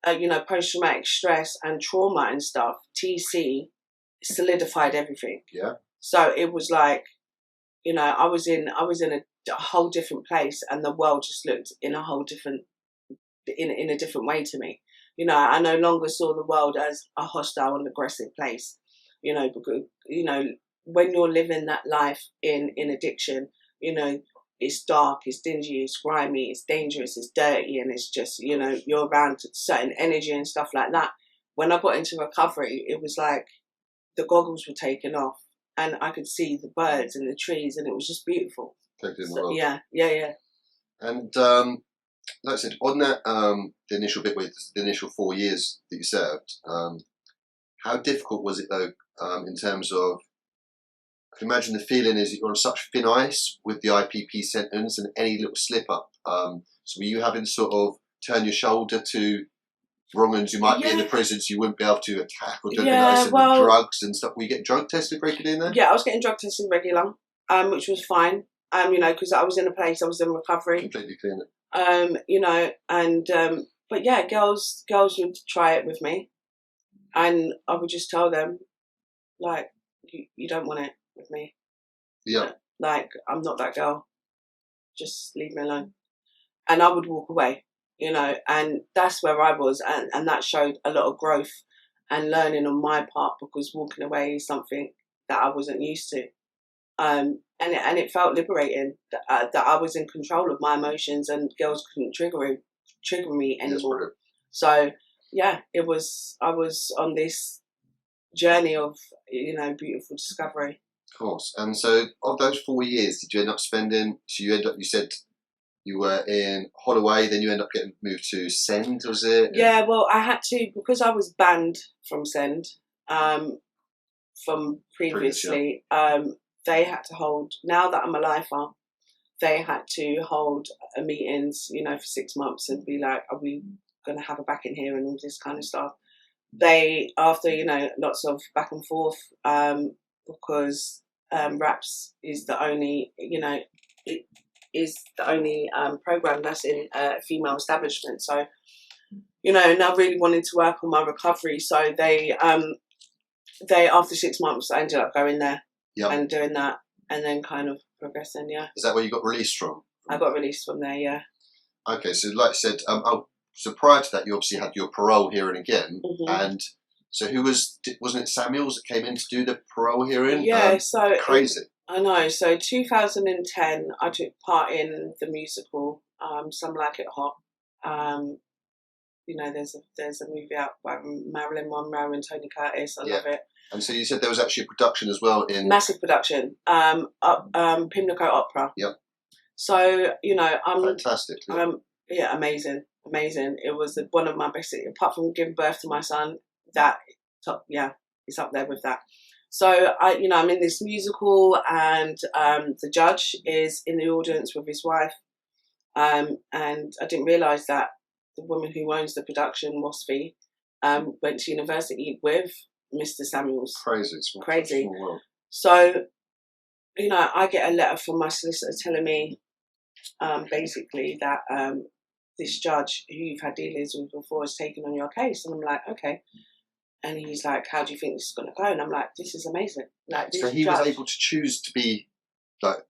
post-traumatic stress and trauma and stuff, TC solidified everything.
Yeah.
So it was like, I was in a whole different place, and the world just looked in a whole different, in a different way to me. I no longer saw the world as a hostile and aggressive place. Because when you're living that life in addiction, it's dark, it's dingy, it's grimy, it's dangerous, it's dirty, and it's just you're around certain energy and stuff like that. When I got into recovery, it was like the goggles were taken off, and I could see the birds and the trees, and it was just beautiful. Yeah.
And like I said, on that the initial bit with the initial 4 years that you served, how difficult was it though, in terms of, I can imagine the feeling is you're on such thin ice with the IPP sentence, and any little slip up. So were you having to sort of turn your shoulder to wrong-uns who might be in the prison, so you wouldn't be able to attack or do drugs and stuff? Were you getting drug tested regularly in there?
Yeah, I was getting drug tested regular, which was fine. Because I was in a place, I was in recovery.
Completely clean it.
But yeah, girls would try it with me, and I would just tell them, like, you don't want it with me.
Yeah.
Like, I'm not that girl. Just leave me alone. And I would walk away, and that's where I was, and that showed a lot of growth and learning on my part, because walking away is something that I wasn't used to. And it felt liberating that I was in control of my emotions, and girls couldn't trigger me anymore. So yeah, I was on this journey of beautiful discovery.
Of course. And so of those 4 years, did you end up spending? So you said you were in Holloway, then you end up getting moved to Send, was it?
Yeah, well, I had to, because I was banned from Send from previously. They had to hold, now that I'm a lifer, they had to hold meetings, for 6 months and be like, are we going to have a back in here and all this kind of stuff. They, after, lots of back and forth, because RAPS is the only, it is the only program that's in a female establishment. So, and I really wanted to work on my recovery. So they after 6 months, I ended up going there. Yep. And doing that, and then kind of progressing. Yeah.
Is that where you got released from?
I got released from there. Yeah.
Okay, so like I said, so prior to that, you obviously had your parole hearing again, and so wasn't it Samuels that came in to do the parole hearing?
Yeah. So
crazy.
I know. So 2010, I took part in the musical "Some Like It Hot." There's a movie out by Marilyn Monroe and Tony Curtis. I love it.
And so you said there was actually a production as well in...
Massive production. Pimlico Opera.
Yep.
So, I'm...
Fantastic.
Yeah, amazing. It was one of my best... Apart from giving birth to my son, it's up there with that. So, I'm in this musical, and the judge is in the audience with his wife. And I didn't realise that the woman who owns the production, Wasfi, went to university with Mr. Samuels.
Crazy.
So, I get a letter from my solicitor telling me basically that this judge who you've had dealings with before is taking on your case. And I'm like, okay. And he's like, how do you think this is going to go? And I'm like, this is amazing. Like,
so he was able to choose to be like,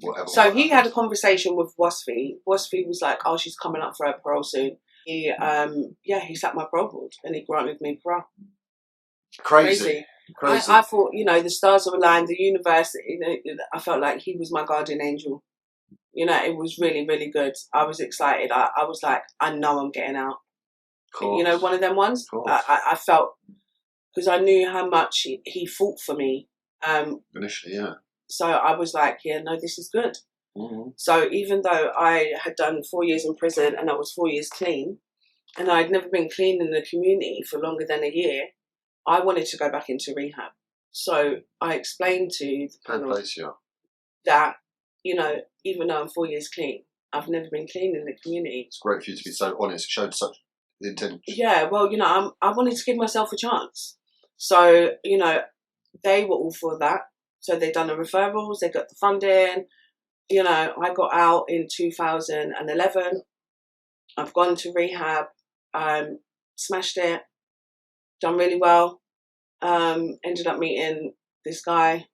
whatever.
So he had a conversation with Wasfi. Wasfi was like, oh, she's coming up for her parole soon. he sat my parole board and he granted me parole.
Crazy.
I thought, the stars were aligned, the universe, I felt like he was my guardian angel. It was really, really good. I was excited. I was like, I know I'm getting out. One of them ones. I felt, because I knew how much he fought for me.
Initially, yeah.
So I was like, yeah, no, this is good.
Mm-hmm.
So even though I had done 4 years in prison and I was 4 years clean, and I'd never been clean in the community for longer than a year, I wanted to go back into rehab. So I explained to the panel that, even though I'm 4 years clean, I've never been clean in the community.
It's great for you to be so honest. It showed such intent.
Yeah, well, I wanted to give myself a chance. So, they were all for that. So they done the referrals, they got the funding. I got out in 2011. I've gone to rehab, smashed it, done really well. Ended up meeting this guy,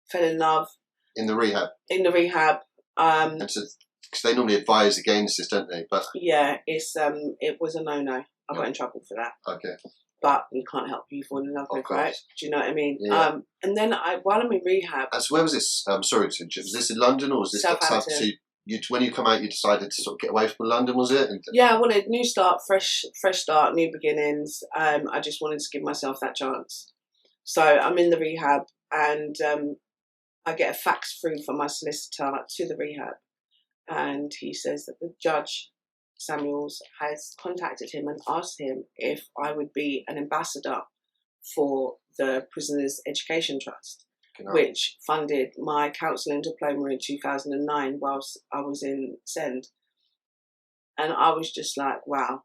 fell in love.
In the rehab? In the
rehab.
And so, because they normally advise against this, don't they? But
yeah, it was a no-no. I got in trouble for that.
Okay.
But you can't help who you fall in love with, right? Do you know what I mean?
Yeah.
And then while I'm in rehab...
So where was this? Sorry to interrupt. Was this in London or was this...
Southampton.
When you come out, you decided to sort of get away from London, was it?
Yeah, I wanted new start, fresh start, new beginnings. I just wanted to give myself that chance. So I'm in the rehab and I get a fax through from my solicitor to the rehab. And he says that the judge, Samuels, has contacted him and asked him if I would be an ambassador for the Prisoners Education Trust, which funded my counselling diploma in 2009 whilst I was in Send. And I was just like, wow.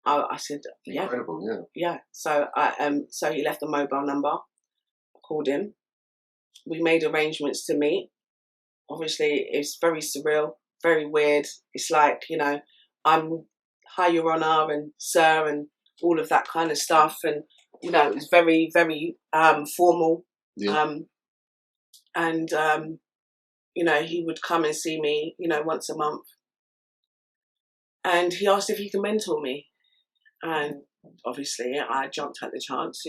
I said, yeah.
Incredible, yeah.
Yeah. So so he left a mobile number. I called him. We made arrangements to meet. Obviously, it's very surreal, very weird. It's like, I'm hi, Your Honour, and Sir, and all of that kind of stuff. And, it was very, very formal.
Yeah.
He would come and see me, once a month. And he asked if he could mentor me. And obviously I jumped at the chance,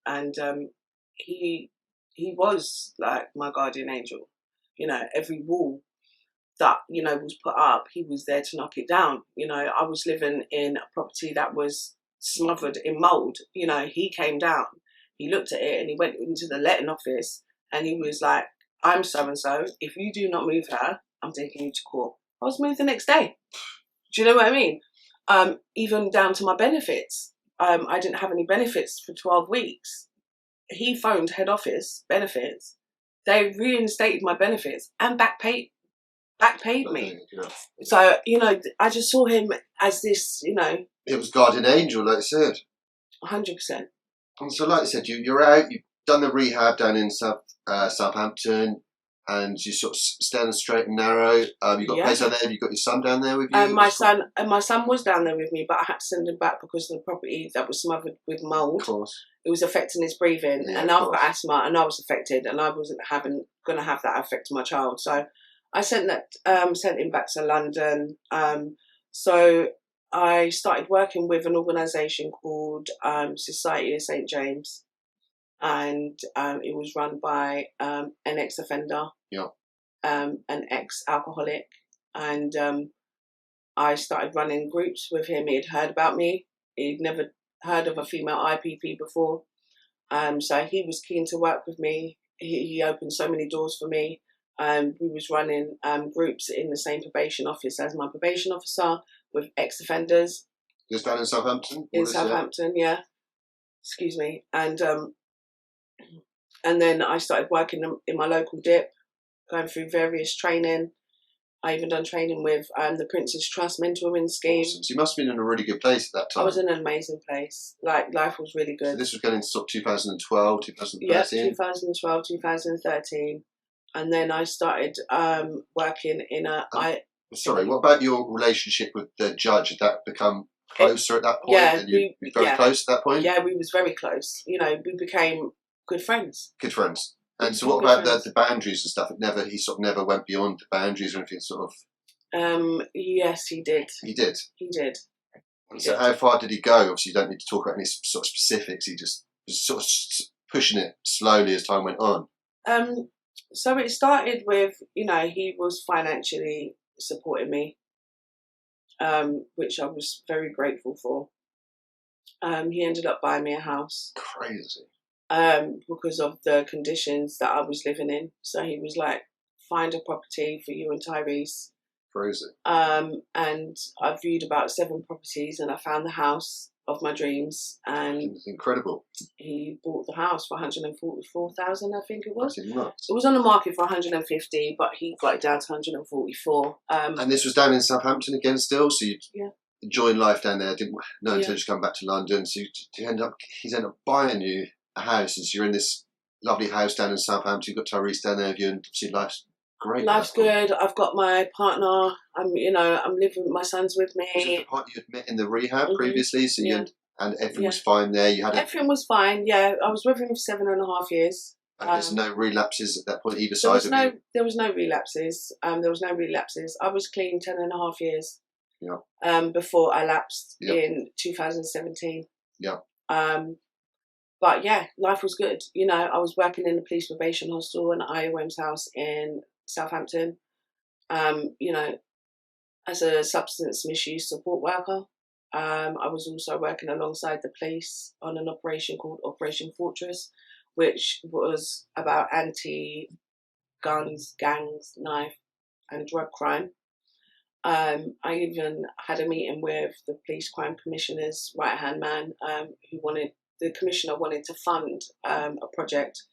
and he was like my guardian angel. Every wall that, was put up, he was there to knock it down. I was living in a property that was smothered in mould. He came down, he looked at it and he went into the letting office and he was like, I'm so-and-so, if you do not move her, I'm taking you to court. I was moved the next day. Do you know what I mean? Even down to my benefits. I didn't have any benefits for 12 weeks. He phoned head office benefits. They reinstated my benefits and back paid me.
Yeah.
So, I just saw him as this,
It was guardian angel, like I said.
100%.
And so, like I said, you're out, you've done the rehab down in Southampton, and you sort of stand straight and narrow. You got a place down there. Have you got your son down there with you?
My son was down there with me, but I had to send him back because of the property that was smothered with mould.
Of course. It
was affecting his breathing, and I've got asthma, and I was affected, and I wasn't going to have that affect my child. So I sent him back to London. So I started working with an organisation called Society of St James, and it was run by an ex-offender, an ex-alcoholic, and I started running groups with him. He had heard about me. He'd never heard of a female IPP before, so he was keen to work with me. He opened so many doors for me. We was running groups in the same probation office as my probation officer with ex-offenders.
Just down in Southampton?
In Southampton, yeah. Excuse me. And then I started working in my local dip, going through various training. I even done training with the Prince's Trust mentoring scheme.
Awesome. So you must have been in a really good place at that time.
I was in an amazing place. Like, life was really good.
So this was going into sort of 2012, 2013?
Yeah, 2012, 2013. And then I started working in a...
Sorry, what about your relationship with the judge? Did that become closer at that point?
Yeah.
And you were very close at that point?
Yeah, we was very close. We became good friends.
Good friends. And so what about the boundaries and stuff? He sort of never went beyond the boundaries or anything sort of...
Yes, he did.
He did?
He did.
So how far did he go? Obviously, you don't need to talk about any sort of specifics. He just was sort of pushing it slowly as time went on.
So it started with, he was financially supporting me, which I was very grateful for. He ended up buying me a house.
Crazy.
Because of the conditions that I was living in. So he was like, find a property for you and Tyrese.
Crazy.
And I viewed about 7 properties and I found the house of my dreams, and
it's incredible.
He bought the house for 144,000, I think it was.
That's nuts.
It was on the market for 150, but he got it down to 144.
And this was down in Southampton again still, so you enjoying life down there, didn't know until you come back to London, so he's ended up buying you a house, and so you're in this lovely house down in Southampton, you've got Tyrese down there with you, and see life's great.
Life's good. I've got my partner. I'm living. My son's with me.
Was it the partner you'd met in the rehab previously? So and everything was fine there.
Everything was fine. Yeah, I was with him for 7.5 years.
And there's no relapses at that point either side of you.
There was no relapses. I was clean 10.5 years.
Yeah.
Before I lapsed in 2017.
Yeah.
But yeah, life was good. I was working in the police probation hostel in IOM's house in Southampton, as a substance misuse support worker. I was also working alongside the police on an operation called Operation Fortress, which was about anti-guns, gangs, knife and drug crime. I even had a meeting with the police crime commissioner's right-hand man, the commissioner wanted to fund a project,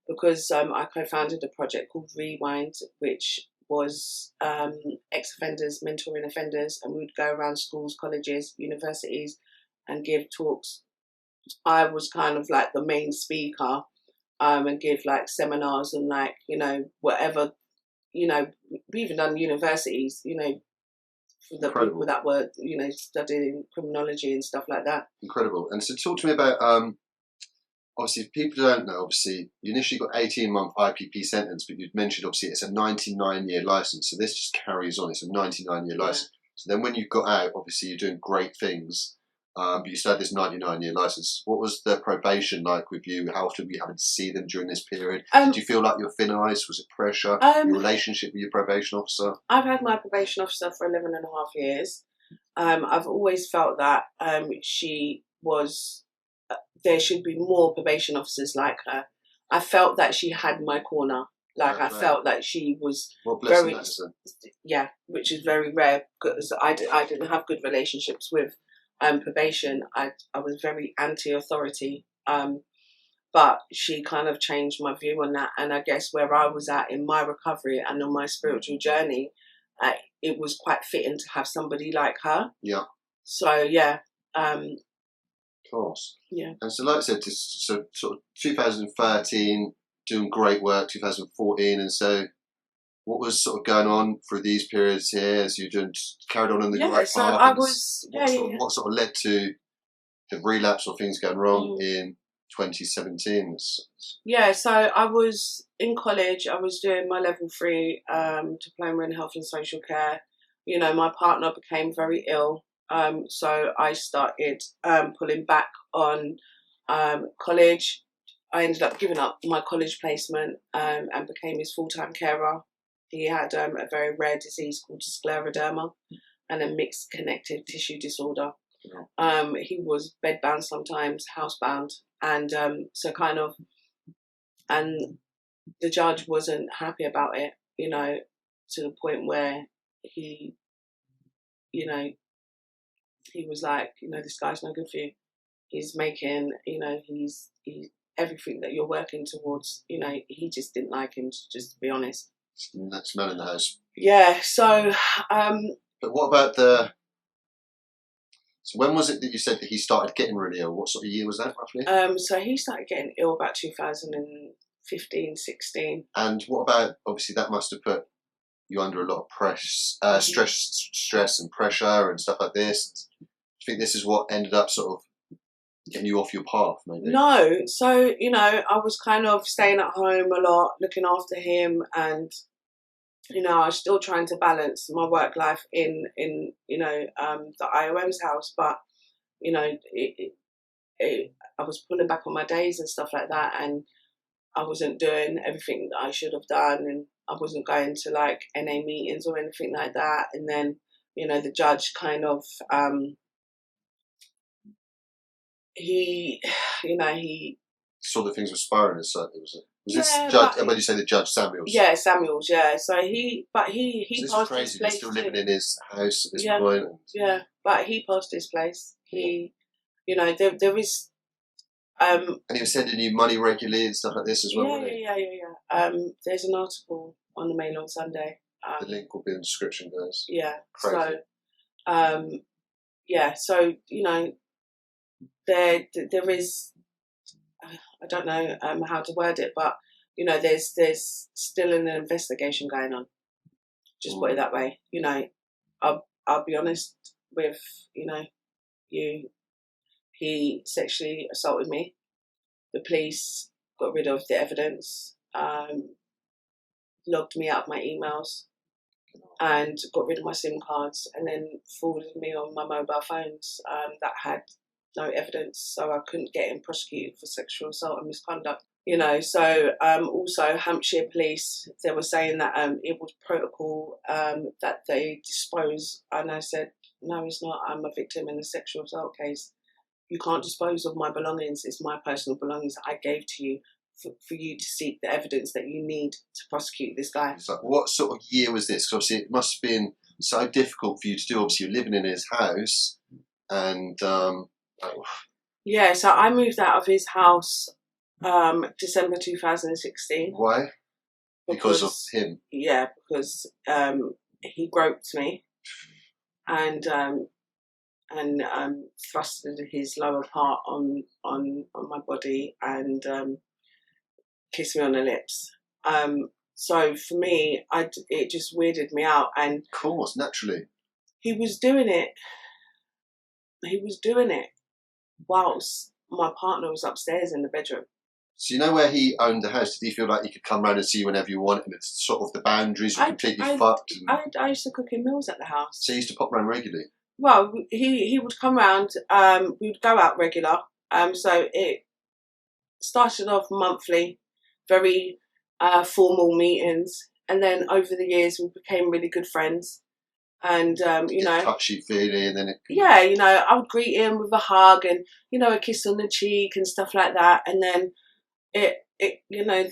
because I co-founded a project called Rewind, which was ex-offenders mentoring offenders, and we would go around schools, colleges, universities and give talks. I was kind of like the main speaker, and give like seminars and like, whatever, we even done universities, for the people that were, studying criminology and stuff like that.
Incredible. And so talk to me about, obviously, if people don't know, obviously, you initially got 18-month IPP sentence, but you'd mentioned, obviously, it's a 99-year licence. So this just carries on. It's a 99-year licence. So then when you got out, obviously, you're doing great things, but you still had this 99-year licence. What was the probation like with you? How often were you having to see them during this period? Did you feel like you were thin ice? Was it pressure? Your relationship with your probation officer?
I've had my probation officer for 11.5 years. I've always felt that she was... there should be more probation officers like her. I felt that she had my corner. I felt that she was very... which is very rare, because I didn't have good relationships with probation. I was very anti-authority, but she kind of changed my view on that. And I guess where I was at in my recovery and on my spiritual journey, it was quite fitting to have somebody like her.
Yeah.
So yeah.
Of course.
Yeah.
And so like I said, so sort of 2013, doing great work, 2014, and so what was sort of going on for these periods here as you carried on in the right
so
path?
I was,
what sort of led to the relapse or things going wrong in 2017?
Yeah, so I was in college. I was doing my level 3 diploma in health and social care. My partner became very ill. So I started pulling back on college. I ended up giving up my college placement and became his full-time carer. He had a very rare disease called scleroderma and a mixed connective tissue disorder. He was bedbound sometimes, housebound, and and the judge wasn't happy about it, to the point where he was like, this guy's no good for you. He's making, he's everything that you're working towards, he just didn't like him, just to be honest.
Next man in the house.
Yeah, so...
but what about so when was it that you said that he started getting really ill? What sort of year was that, roughly?
So he started getting ill about 2015, 16.
And what about, obviously that must have put you under a lot of stress and pressure and stuff like this. Do you think this is what ended up sort of getting you off your path, maybe?
No, so, I was kind of staying at home a lot, looking after him, and, I was still trying to balance my work life in the IOM's house, but you know, I was pulling back on my days and stuff like that, and I wasn't doing everything that I should have done, and I wasn't going to like NA meetings or anything like that. And then, you know, the judge kind of, he
saw that things were spiraling as such. Was this
yeah,
judge? When you say the judge Samuels?
Yeah, Samuels. Yeah. So he
so
passed
this is
his
crazy. He's
place
still
too.
living in his house at this
Yeah,
point.
yeah, but he passed his place. He, you know, there is.
And he was sending you money regularly and stuff like this as well.
Yeah. There's an article on the Mail on Sunday.
The link will be in the description, guys.
Yeah.
Crazy.
So, yeah. So you know, there is. I don't know how to word it, but you know, there's still an investigation going on. Just put it that way. You know, I'll be honest with you. He sexually assaulted me. The police got rid of the evidence, logged me out of my emails, and got rid of my SIM cards, and then forwarded me on my mobile phones that had no evidence, so I couldn't get him prosecuted for sexual assault and misconduct. You know, so also Hampshire Police, they were saying that it was protocol that they dispose, and I said, no, it's not. I'm a victim in a sexual assault case. You can't dispose of my belongings. It's my personal belongings that I gave to you for you to seek the evidence that you need to prosecute this guy.
So what sort of year was this? Because obviously it must have been so difficult for you to do. Obviously you're living in his house, and
yeah. So I moved out of his house December 2016.
Why? Because of him.
Yeah, because he groped me and thrusted his lower part on my body and kissed me on the lips. So for me, it just weirded me out. And
of course, naturally,
he was doing it. He was doing it whilst my partner was upstairs in the bedroom.
So you know where he owned the house, did he feel like he could come round and see you whenever you wanted, and it's sort of the boundaries were completely fucked?
I used to cook him meals at the house.
So he used to pop round regularly?
Well, he would come round, we would go out regular. So it started off monthly, very formal meetings, and then over the years we became really good friends. And you know,
touchy feely, and then
yeah, you know, I would greet him with a hug and a kiss on the cheek and stuff like that. And then it you know,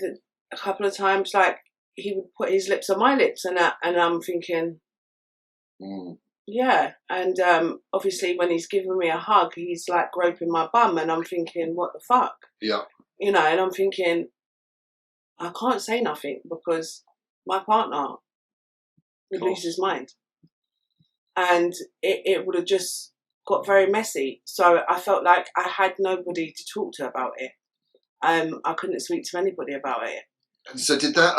a couple of times like he would put his lips on my lips and I'm thinking, yeah. And obviously when he's giving me a hug, he's like groping my bum, and I'm thinking, what the fuck?
Yeah.
You know, and I'm thinking, I can't say nothing because my partner would lose his mind. And it would have just got very messy. So I felt like I had nobody to talk to about it. I couldn't speak to anybody about it.
So did that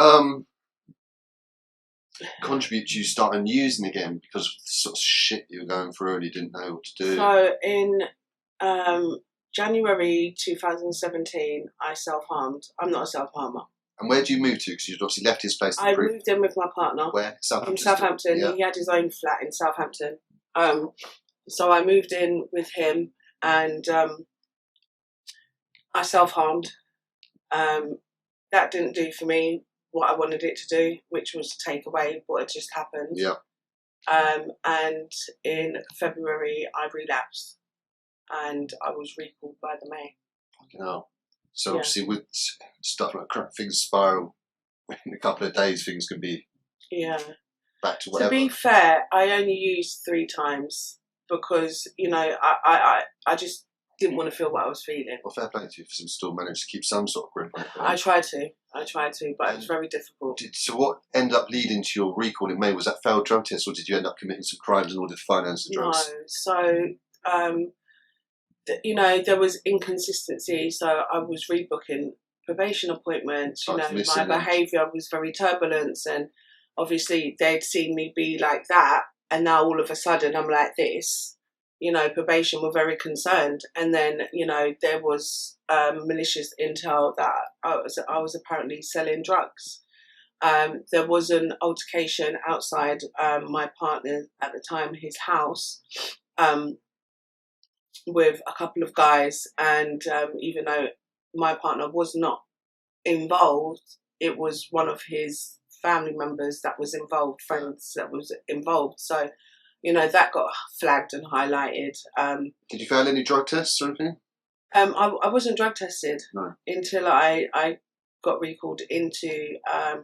contribute to you starting using again because of the sort of shit you were going through and you didn't know what to do?
So in January 2017, I self-harmed. I'm not a self-harmer.
And where did you move to? Because you'd obviously left his place.
I moved in with my partner.
Where? Southampton.
In Southampton. Yeah. He had his own flat in Southampton. So I moved in with him, and I self-harmed. That didn't do for me what I wanted it to do, which was to take away what had just happened.
Yeah.
And in February, I relapsed, and I was recalled by the May.
Fucking hell. So obviously with stuff like crap, things spiral. In a couple of days, things can be back to whatever.
To be fair, I only used 3 times because, you know, I just didn't want to feel what I was feeling.
Well, fair play to you for still managed to keep some sort of grip on it.
I tried to, but it was very difficult.
So what ended up leading to your recall in May? Was that failed drug test, or did you end up committing some crimes in order to finance the drugs?
No, so you know, there was inconsistency, so I was rebooking probation appointments. You know, my behaviour was very turbulent, and obviously they'd seen me be like that, and now all of a sudden I'm like this. You know, probation were very concerned, and then you know there was malicious intel that I was apparently selling drugs. There was an altercation outside my partner at the time, his house. with a couple of guys, and even though my partner was not involved, it was one of his family members that was involved, friends that was involved. So, that got flagged and highlighted.
Did you fail any drug tests or anything?
I wasn't drug tested until I got recalled into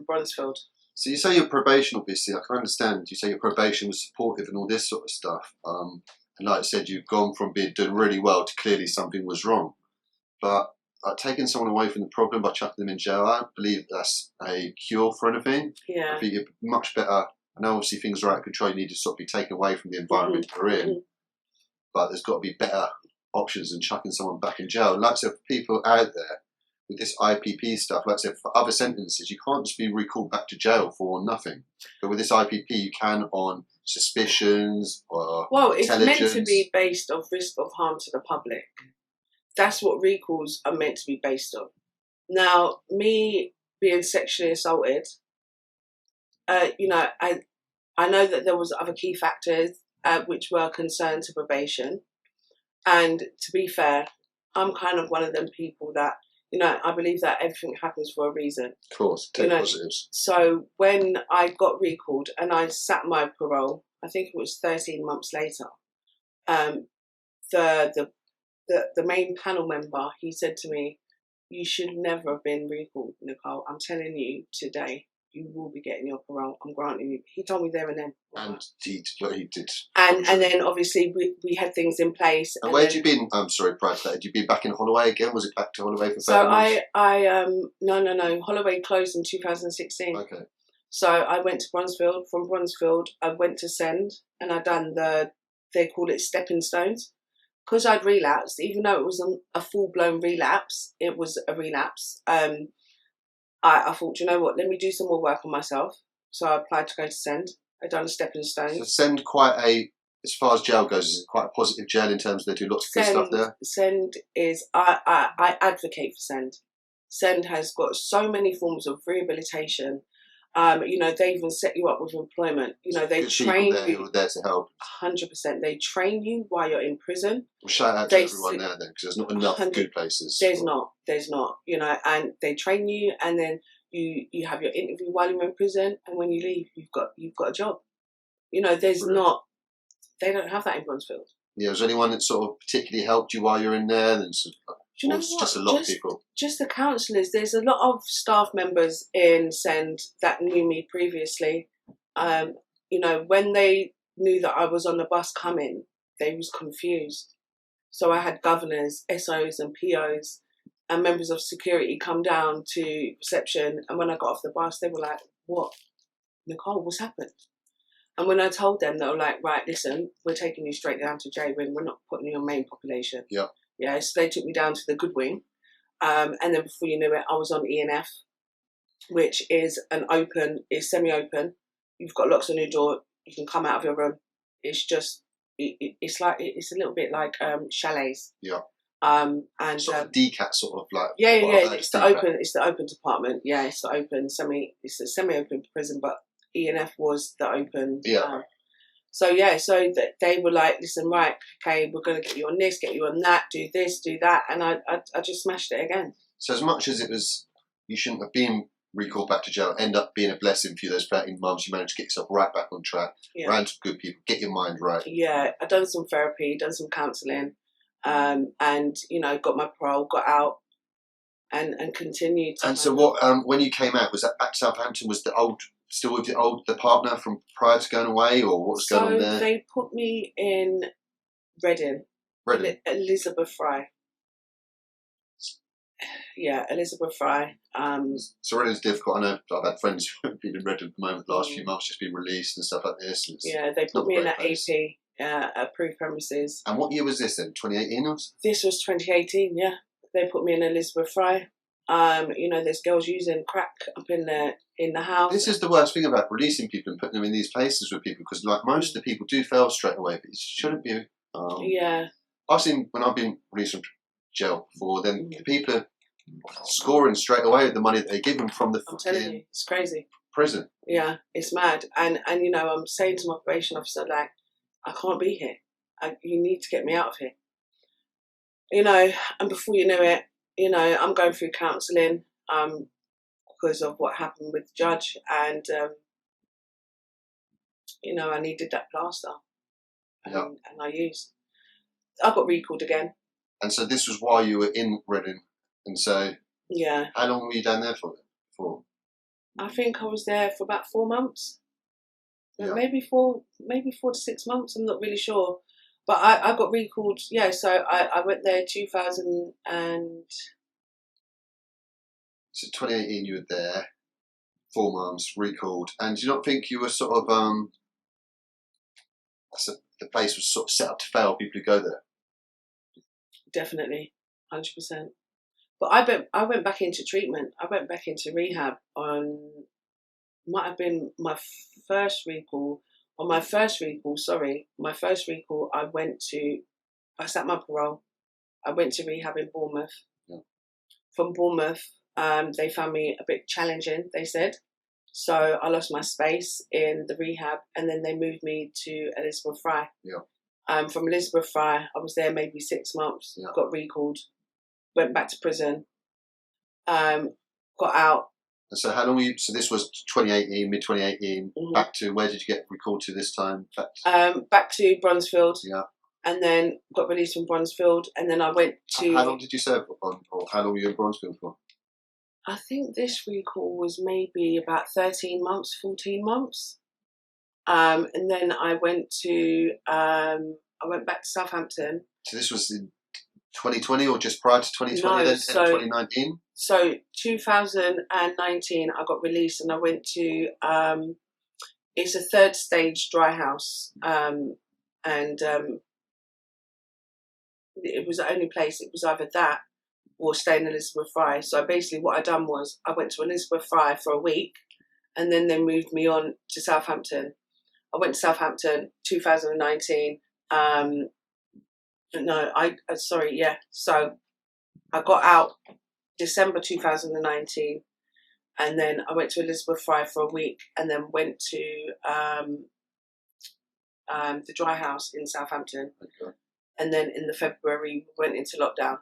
Bronzefield.
So you say your probation, obviously, I can understand. You say your probation was supportive and all this sort of stuff. And like I said, you've gone from doing really well to clearly something was wrong. But taking someone away from the problem by chucking them in jail, I don't believe that's a cure for anything.
Yeah.
I think you're much better. I know obviously things are out of control. You need to sort of be taken away from the environment you're in. But there's got to be better options than chucking someone back in jail. Like I said, for people out there with this IPP stuff, like I said, for other sentences, you can't just be recalled back to jail for nothing. But with this IPP, you can on suspicions or
it's meant to be based on risk of harm to the public. That's what recalls are meant to be based on. Now, me being sexually assaulted, I know that there was other key factors which were a concern to probation. And to be fair, I'm kind of one of them people that, I believe that everything happens for a reason.
Of course, take positives.
So when I got recalled and I sat my parole, I think it was 13 months later, the main panel member, he said to me, "You should never have been recalled, Nicolle. I'm telling you today, you will be getting your parole. I'm granting you." He told me there and then.
And he did.
And then obviously we had things in place.
And where had you been? I'm sorry, prior to that, had you been back in Holloway again? Was it back to Holloway for 30
So
months?
no. Holloway closed in 2016.
Okay.
So I went to Bronzefield. From Bronzefield, I went to Send, and I done they call it stepping stones. Because I'd relapsed, even though it wasn't a full-blown relapse, it was a relapse. I thought, you know what, let me do some more work on myself. So I applied to go to Send. I'd done a stepping stone.
So Send as far as jail goes, is it quite a positive jail in terms of they do lots of good stuff there?
Send is, I advocate for Send. Send has got so many forms of rehabilitation. They even set you up with employment. They train you.
Who are there to help.
100%. They train you while you're in prison.
Well, shout out to everyone there then, because there's not enough good places.
There's not. And they train you, and then you have your interview while you're in prison, and when you leave, you've got a job. There's not. They don't have that in Bronzefield.
Yeah, was there anyone that sort of particularly helped you while you're in there? Just a lot of people? Just
the counsellors. There's a lot of staff members in Send that knew me previously. When they knew that I was on the bus coming, they was confused. So I had governors, SOs and POs and members of security come down to reception, and when I got off the bus, they were like, "What? Nicolle, what's happened?" And when I told them, they were like, "Right, listen, we're taking you straight down to J Wing. We're not putting you on main population."
Yeah.
Yeah, so they took me down to the good wing. And then before you knew it, I was on ENF, which is semi-open. You've got locks on your door. You can come out of your room. It's just, it's a little bit like chalets.
Yeah.
And
sort of decat sort of like.
Yeah. It's the open department. Yeah, it's the open it's a semi-open prison, but ENF was the open.
Yeah.
So they were like, "Listen, right, okay, we're going to get you on this, get you on that, do this, do that," and I just smashed it again.
So as much as it was, you shouldn't have been recalled back to jail, end up being a blessing for you those 13 months. You managed to get yourself right back on track, around some good people, get your mind right.
Yeah, I've done some therapy, done some counselling, and got my parole, got out, and continued.
And so what? When you came out, was that back to Southampton? Was still with the partner from prior to going away, or what was going on there?
So they put me in Reading. Elizabeth Fry. Yeah, Elizabeth Fry.
So Reading's difficult. I know I've had friends who've been in Reading at the moment the last few months, just been released and stuff like this.
They put me in at AP, approved premises.
And what year was this then? 2018 or something?
This was 2018, yeah. They put me in Elizabeth Fry. There's girls using crack up in the house.
This is the worst thing about releasing people and putting them in these places with people, because like most of the people do fail straight away, but it shouldn't be.
Yeah.
I've seen when I've been released from jail before, then the people are scoring straight away with the money that they give them from the.
I'm telling you, it's crazy.
Prison.
Yeah, it's mad, and I'm saying to my probation officer, like, I can't be here. You need to get me out of here. and before you know it, I'm going through counselling because of what happened with the judge, and I needed that plaster, and,
Yeah.
and I got recalled again.
And so this was while you were in Reading, and so
Yeah.
how long were you down there for?
I think I was there for about 4 months.
Yeah.
Maybe 4 to 6 months. I'm not really sure, but I got recalled. Yeah, so I went there 2000 and.
So 2018 you were there, 4 months, recalled, and do you not think you were sort of the place was sort of set up to fail people who go there?
Definitely, 100%. But I went back into treatment. I went back into rehab might have been my first recall. On my first recall, I sat my parole. I went to rehab in Bournemouth.
Yeah.
From Bournemouth, they found me a bit challenging, they said. So I lost my space in the rehab, and then they moved me to Elizabeth Fry.
Yeah.
From Elizabeth Fry, I was there maybe 6 months,
Yeah.
got recalled, went back to prison, got out.
And so how long were you, so this was 2018, mid 2018, back to, where did you get recalled to this time?
Back to Bronzefield.
Yeah.
And then got released from Bronzefield, and then I went to...
How long did you serve on, or how long were you in Bronzefield for?
I think this recall was maybe about 13 months, 14 months. And then I went back to Southampton.
So this was in 2020 or just prior to 2020,
no,
then
so,
2019?
So 2019 I got released, and I went to, it's a 3rd stage dry house. And it was the only place, it was either that or stay in Elizabeth Fry. So basically what I done was I went to Elizabeth Fry for a week, and then they moved me on to Southampton. I went to Southampton 2019. So I got out December 2019, and then I went to Elizabeth Fry for a week, and then went to the dry house in Southampton.
Okay.
And then in the February, we went into lockdown.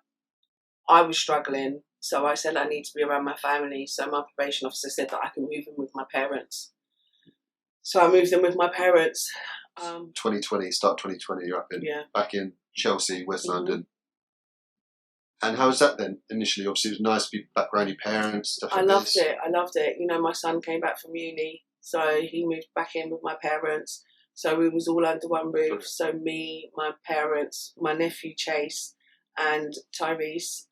I was struggling, so I said I need to be around my family. So my probation officer said that I can move in with my parents. So I moved in with my parents.
2020, start 2020, you're back in Chelsea, West London. And how was that then initially? Obviously it was nice to be back around your parents, stuff like this.
I loved it. My son came back from uni, so he moved back in with my parents. So we was all under one roof.
Brilliant.
So me, my parents, my nephew Chase, and Tyrese.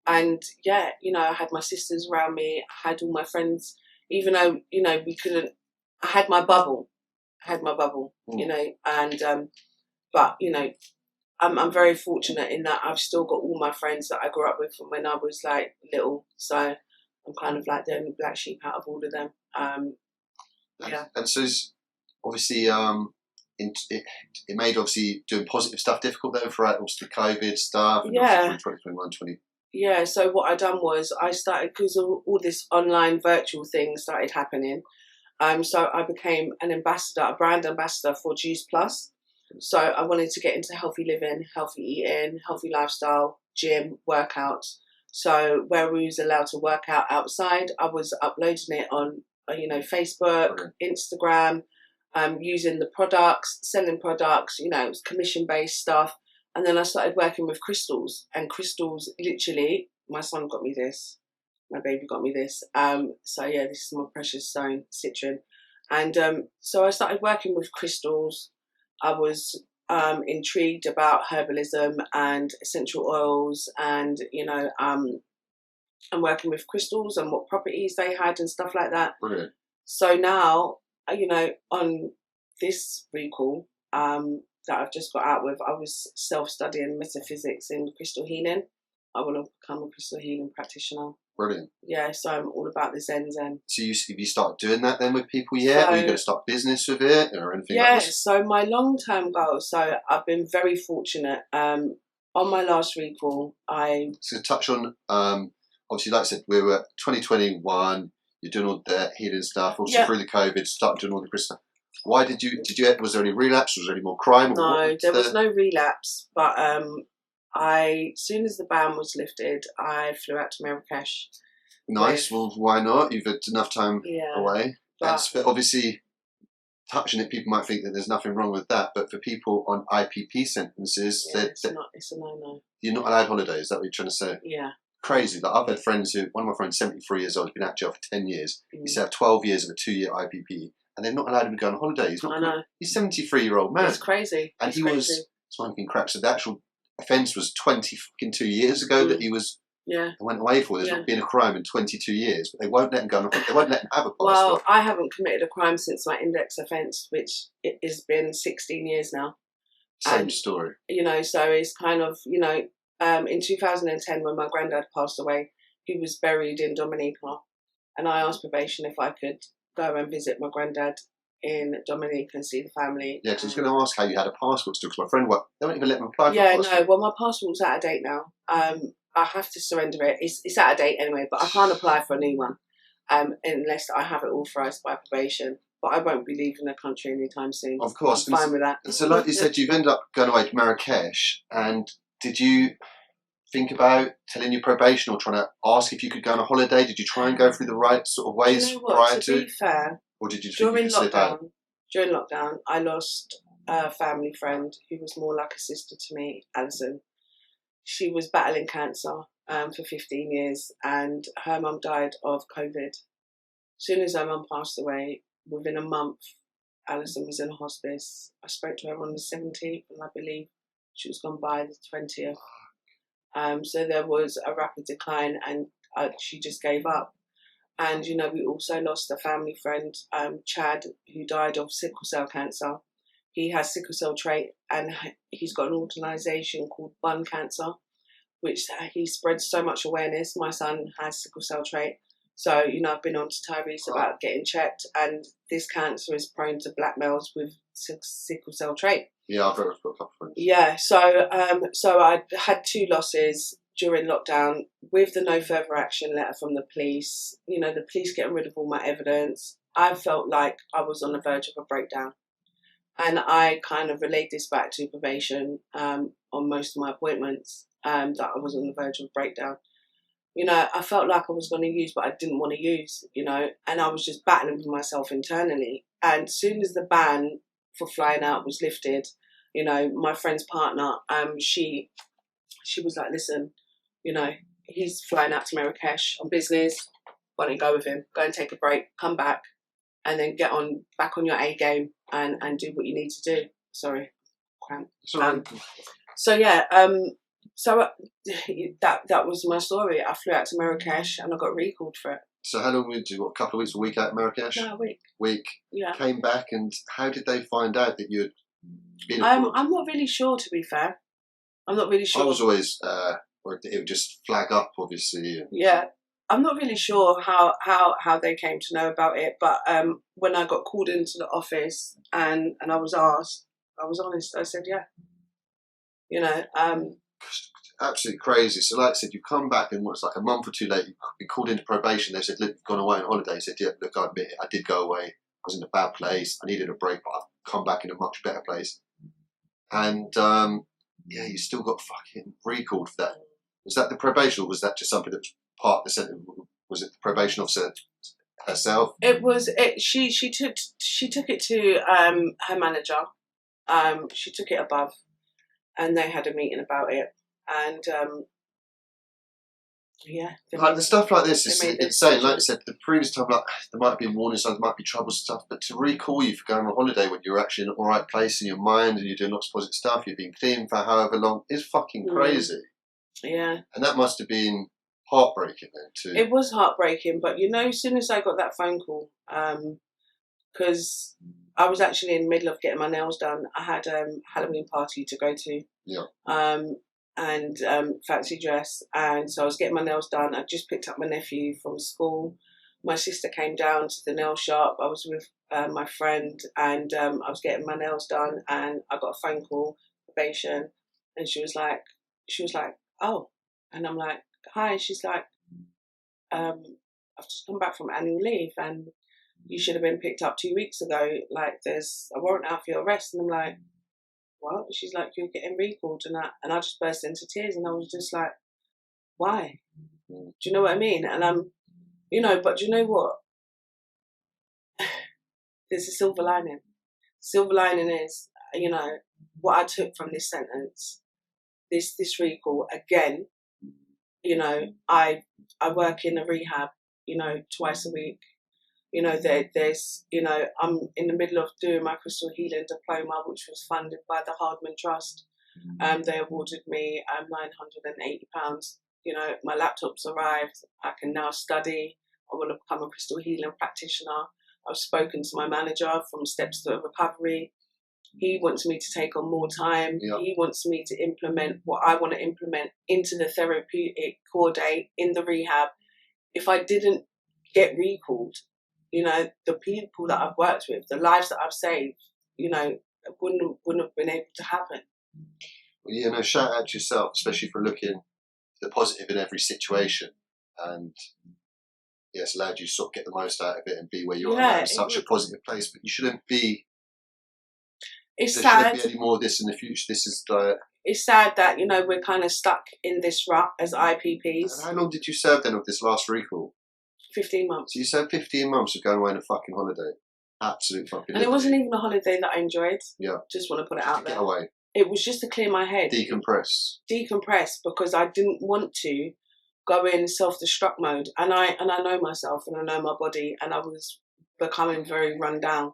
And yeah, I had my sisters around me. I had all my friends, even though, we couldn't, I had my bubble. And, but, I'm very fortunate in that I've still got all my friends that I grew up with from when I was like little. So I'm kind of like the only black sheep out of all of them. Yeah.
And so obviously, it made obviously doing positive stuff difficult though, for obviously the COVID stuff. And
yeah.
2021, 20.
Yeah. So what I done was I started, because all this online virtual thing started happening. So I became an ambassador, a brand ambassador for Juice Plus. So I wanted to get into healthy living, healthy eating, healthy lifestyle, gym, workouts. So where we was allowed to work out outside, I was uploading it on, Facebook, Instagram, using the products, selling products, it was commission-based stuff. And then I started working with crystals, and crystals, literally, my son got me this, my baby got me this. So yeah, this is my precious stone, citron. And so I started working with crystals. I was intrigued about herbalism and essential oils, and I'm working with crystals and what properties they had and stuff like that.
Brilliant.
So now, on this recall that I've just got out with, I was self-studying metaphysics in crystal healing. I want to become a crystal healing practitioner.
Brilliant.
Yeah, so I'm all about the Zen. So
have you started doing that then with people yet? Or are you going to start business with it or anything like this?
Yeah, so my long-term goal, so I've been very fortunate. On my last recall,
So touch on, obviously like I said, we were 2021, you're doing all the healing stuff, also through the COVID, started doing all the crystal stuff. Why was there any relapse? Was there any more crime?
No, there was no relapse, but as soon as the ban was lifted, I flew out to Marrakesh.
Nice. Well, why not? You've had enough time
Yeah,
away.
but
And obviously, touching it, people might think that there's nothing wrong with that. But for people on IPP sentences,
yeah, it's a no-no.
you're not allowed holidays. Is that what you're trying to say?
Yeah.
Crazy. Like, I've had friends one of my friends, 73 years old, has been out of jail for 10 years.
Mm.
He served 12 years of a 2-year IPP, and they're not allowed him to go on holiday. He's not.
I know.
He's a 73-year-old man.
It's crazy.
And
it's
he
crazy.
was smoking crack. So the actual offence was 22 years ago that he was.
Yeah.
Went away for. There's not been a crime in 22 years, but they won't let him go on. They won't let him have a passport.
Well, I haven't committed a crime since my index offence, which it has been 16 years now.
Same story.
You know, so it's kind of, you know, in 2010 when my granddad passed away, he was buried in Dominica, and I asked probation if I could go and visit my granddad in Dominica and see the family.
Yeah, because I was going to ask how you had a passport still, because my friend, they won't even let him apply for a passport.
Yeah, no, well, my passport's out of date now. I have to surrender it. It's out of date anyway, but I can't apply for a new one unless I have it authorised by probation. But I won't be leaving the country anytime soon.
Of course.
I'm fine with that.
So like you said, you've ended up going away to Marrakesh, and did you think about telling your probation or trying to ask if you could go on a holiday? Did you try and go through the right sort of ways prior
to? Be fair,
or did you think you could slip out?
During lockdown, I lost a family friend who was more like a sister to me, Alison. She was battling cancer for 15 years, and her mum died of COVID. As soon as her mum passed away, within a month, Alison was in hospice. I spoke to her on the 17th, and I believe she was gone by the 20th. So there was a rapid decline, and she just gave up. And, you know, we also lost a family friend, Chad, who died of sickle cell cancer. He has sickle cell trait, and he's got an organisation called Bun Cancer, which he spreads so much awareness. My son has sickle cell trait. So, you know, I've been on to Tyrese about getting checked, and this cancer is prone to black males with sickle cell trait.
Yeah, I've got a couple of friends.
Yeah, so I had 2 losses during lockdown with the no further action letter from the police. You know, the police getting rid of all my evidence. I felt like I was on the verge of a breakdown. And I kind of relayed this back to probation on most of my appointments, that I was on the verge of a breakdown. You know, I felt like I was going to use, but I didn't want to use, you know, and I was just battling with myself internally. And as soon as the ban for flying out was lifted, you know, my friend's partner, she was like, listen, you know, he's flying out to Marrakesh on business. Why don't you go with him? Go and take a break, come back, and then get back on your A game and do what you need to do. Sorry, cramp. So yeah, so that was my story. I flew out to Marrakesh and I got recalled for it.
So how long did you? What, a couple of weeks, a week out in Marrakesh?
No, a week.
Week.
Yeah.
Came back, and how did they find out that you had been?
I'm not really sure, to be fair. I'm not really sure.
I was always, or it would just flag up, obviously.
Yeah. I'm not really sure how they came to know about it, but when I got called into the office and I was asked, I was honest. I said, yeah. You know,
absolutely crazy. So, like I said, you come back, and what's like a month or 2 later, you've been called into probation. They said, look, you've gone away on holiday. He said, yeah, look, I admit it, I did go away. I was in a bad place. I needed a break, but I've come back in a much better place. And yeah, you still got fucking recalled for that. Was that the probation, or was that just something that was part of the sentence? Was it the probation officer herself?
It was. She took it to her manager. She took it above, and they had a meeting about it. And yeah,
like the stuff like this is insane. Like I said, the previous time, like there might be warning signs, there might be trouble stuff, but to recall you for going on holiday when you're actually in the all right place in your mind and you're doing lots of positive stuff, you've been clean for however long, is fucking crazy.
Yeah,
and that must have been heartbreaking then too.
It was heartbreaking, but you know, as soon as I got that phone call, because I was actually in the middle of getting my nails done. I had a Halloween party to go to.
Yeah.
And fancy dress, and so I was getting my nails done. I just picked up my nephew from school. My sister came down to the nail shop. I was with my friend, and I was getting my nails done, and I got a phone call, probation, and she was like, oh, and I'm like, hi. She's like, I've just come back from annual leave, and you should have been picked up 2 weeks ago. Like, there's a warrant out for your arrest, and I'm like, what? She's like, you're getting recalled. And I just burst into tears, and I was just like, why? Do you know what I mean? And but do you know what? There's a silver lining. Silver lining is, what I took from this sentence, this recall, again, I work in a rehab, twice a week. There's, I'm in the middle of doing my crystal healing diploma, which was funded by the Hardman Trust. They awarded me £980. My laptop's arrived. I can now study. I want to become a crystal healing practitioner. I've spoken to my manager from Steps to Recovery. He wants me to take on more time.
Yeah.
He wants me to implement what I want to implement into the therapeutic core day in the rehab. If I didn't get recalled, the people that I've worked with, the lives that I've saved, wouldn't have been able to happen.
Well, shout out to yourself, especially for looking the positive in every situation, and yes, allowed you to sort of get the most out of it and be where you are now in such a positive place. But you shouldn't be.
It's
there
sad.
shouldn't be any more of this in the future. This is
it's sad that we're kind of stuck in this rut as IPPs.
And how long did you serve then of this last recall?
15 months.
So you served 15 months of going away on a fucking holiday. Absolute fucking.
And it wasn't even a holiday that I enjoyed.
Yeah.
Just want to put it out there.
Get away.
It was just to clear my head.
Decompress.
Because I didn't want to go in self-destruct mode. And I know myself and I know my body, and I was becoming very run down.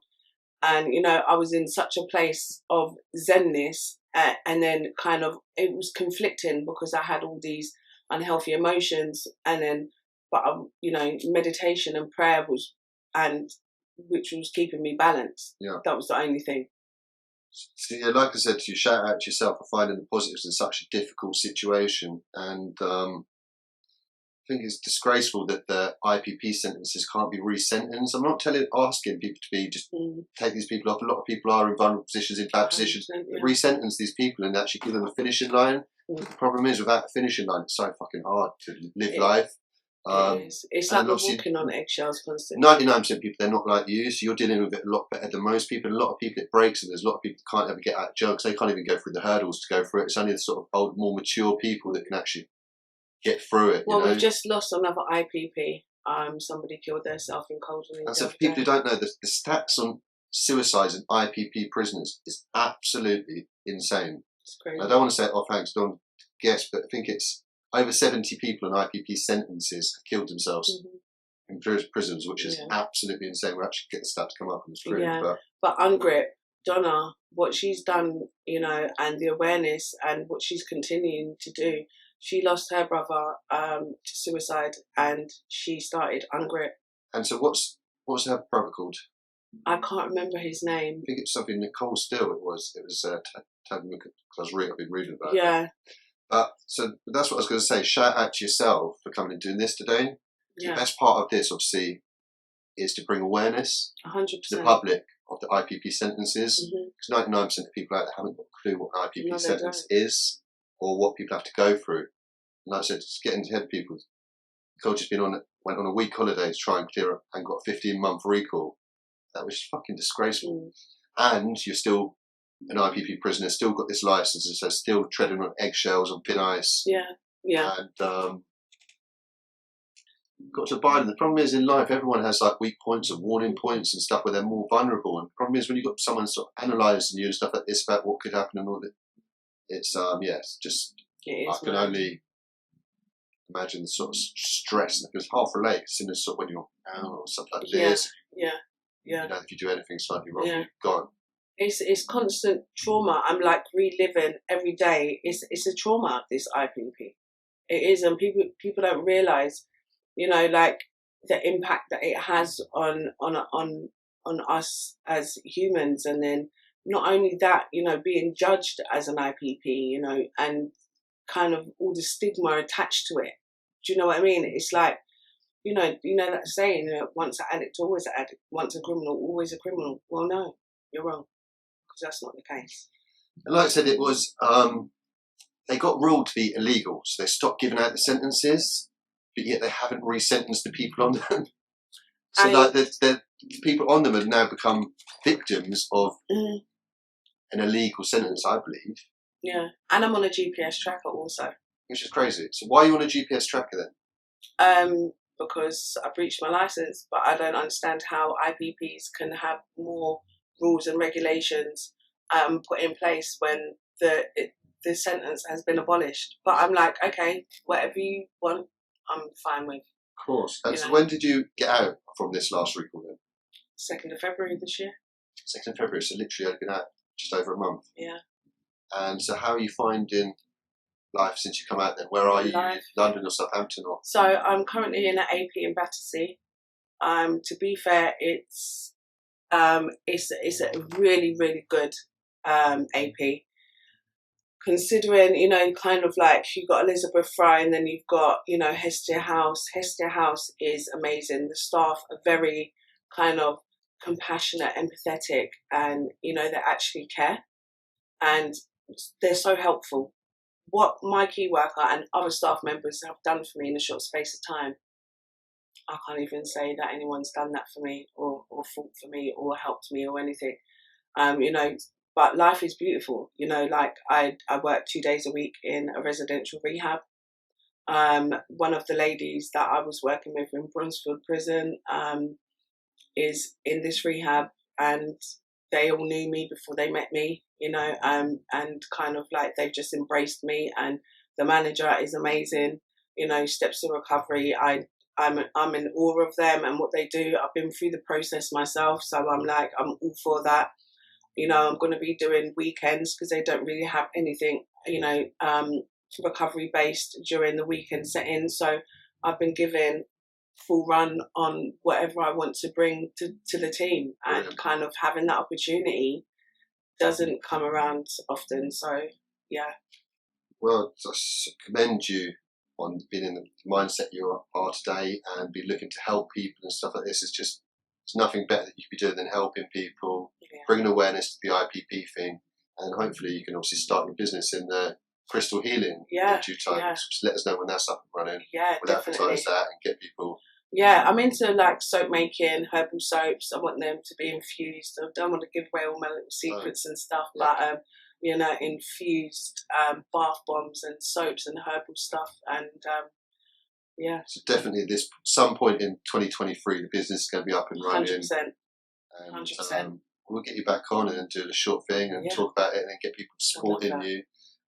And, I was in such a place of zenness, and then kind of, it was conflicting because I had all these unhealthy emotions, and then, meditation and prayer which was keeping me balanced.
Yeah.
That was the only thing.
So, like I said to you, shout out to yourself for finding the positives in such a difficult situation. And I think it's disgraceful that the IPP sentences can't be resentenced. I'm not asking people to be just take these people off. A lot of people are in vulnerable positions, in bad positions. Yeah. Resentence these people and actually give them a finishing line. The problem is, without a finishing line, it's so fucking hard to live life.
It is. It's like we're walking on eggshells constantly.
99% of people, they're not like you, so you're dealing with it a lot better than most people. A lot of people it breaks, and there's a lot of people that can't ever get out of jail because they can't even go through the hurdles to go through it. It's only the sort of old, more mature people that can actually get through it.
Well, we've just lost another IPP. Somebody killed themselves in Colding.
And so for people who don't know, the stats on suicides in IPP prisoners is absolutely insane.
It's crazy.
I don't want to say it offhand, don't guess, but I think it's over 70 people in IPP sentences have killed themselves in prisons, which is absolutely insane. We'll actually get the stats to come up on the screen.
Yeah. But Ungrip, Donna, what she's done, and the awareness and what she's continuing to do. She lost her brother to suicide, and she started Ungrip. And
so what's her brother called?
I can't remember his name.
I think it's something Nicolle Still. It was I've been reading about it.
Yeah.
So that's what I was going to say. Shout out to yourself for coming and doing this today. Yeah. The best part of this, obviously, is to bring awareness
100%
to the public of the IPP sentences. Because 99% of people out there haven't got a clue what an IPP sentence is or what people have to go through. And like I said, just getting ahead of people. Nicolle just went on a week holiday to try and clear up and got a 15-month recall. That was fucking disgraceful. And you're still an IPP prisoner, still got this license, and so still treading on eggshells on thin ice.
Yeah.
And got to abide. And the problem is in life, everyone has like weak points and warning points and stuff where they're more vulnerable. And the problem is when you've got someone sort of analysing you and stuff like this about what could happen and all that, it's I can only imagine the sort of stress because half relate in the sort of when you're down or something like this.
Yeah.
If you do anything slightly wrong, you're gone.
It's constant trauma. I'm like reliving every day. It's a trauma, this IPP. It is, and people don't realise, like the impact that it has on us as humans, and then not only that, being judged as an IPP, and kind of all the stigma attached to it. Do you know what I mean? It's like, that saying, once an addict, always an addict. Once a criminal, always a criminal. Well, no, you're wrong. Because that's not the case.
And like I said, it was they got ruled to be illegal, so they stopped giving out the sentences, but yet they haven't resentenced the people on them. So the people on them have now become victims of in a legal sentence, I believe.
Yeah, and I'm on a GPS tracker also.
Which is crazy. So why are you on a GPS tracker then?
Because I breached my license, but I don't understand how IPPs can have more rules and regulations put in place when the sentence has been abolished. But I'm like, okay, whatever you want, I'm fine with.
Of course. And so when did you get out from this last recall then?
2nd of February this year.
2nd of February, so literally I've been out just over a month.
Yeah.
And so how are you finding life since you come out then? Where are you? London or Southampton? Or?
So I'm currently in an AP in Battersea. To be fair, it's a really, really good AP. Considering, you know, kind of like you've got Elizabeth Fry and then you've got, you know, Hestia House. Hestia House is amazing. The staff are very kind of compassionate, empathetic, and, you know, they actually care. And they're so helpful. What my key worker and other staff members have done for me in a short space of time, I can't even say that anyone's done that for me or fought for me or helped me or anything. You know, but life is beautiful. You know, like I work 2 days a week in a residential rehab. One of the ladies that I was working with in Brunsfield Prison is in this rehab, and they all knew me before they met me, you know, and kind of like they've just embraced me, and the manager is amazing, you know, Steps to Recovery. I'm in awe of them and what they do. I've been through the process myself, so I'm all for that. You know, I'm going to be doing weekends because they don't really have anything, you know, recovery based during the weekend setting. So I've been given full run on whatever I want to bring to the team, and kind of having that opportunity doesn't come around often. So, yeah.
Well, I commend you on being in the mindset you are today and be looking to help people and stuff like this. It's nothing better that you could be doing than helping people, bringing awareness to the IPP thing, and hopefully you can obviously start your business in the crystal healing in due time. Just let us know when that's up and running. We'll advertise that and get people.
Yeah, I'm into like soap making, herbal soaps. I want them to be infused. I don't want to give away all my little secrets and stuff, but you know, infused bath bombs and soaps and herbal stuff, and yeah.
So definitely, at some point in 2023, the business is going to be up and running.
100%. 100%.
We'll get you back on and do a short thing and talk about it, and then get people supporting you.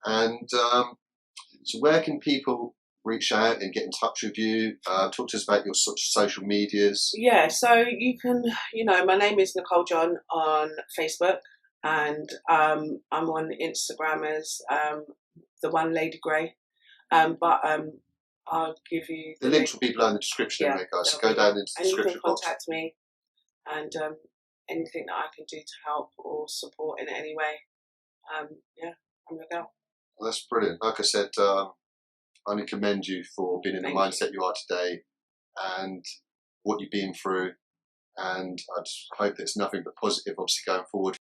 And so, where can people reach out and get in touch with you? Talk to us about your social medias.
Yeah, so you can, you know, my name is Nicolle John on Facebook, and I'm on Instagram as the One Lady Grey. But I'll give you
the links will be below in the description, anyway, guys. So go down into the description box.
You can contact me, and anything that I can do to help or support in any way. Yeah, I'm your girl.
Well, that's brilliant. Like I said, I only commend you for being in the mindset you are today and what you've been through. And I just hope there's nothing but positive, obviously, going forward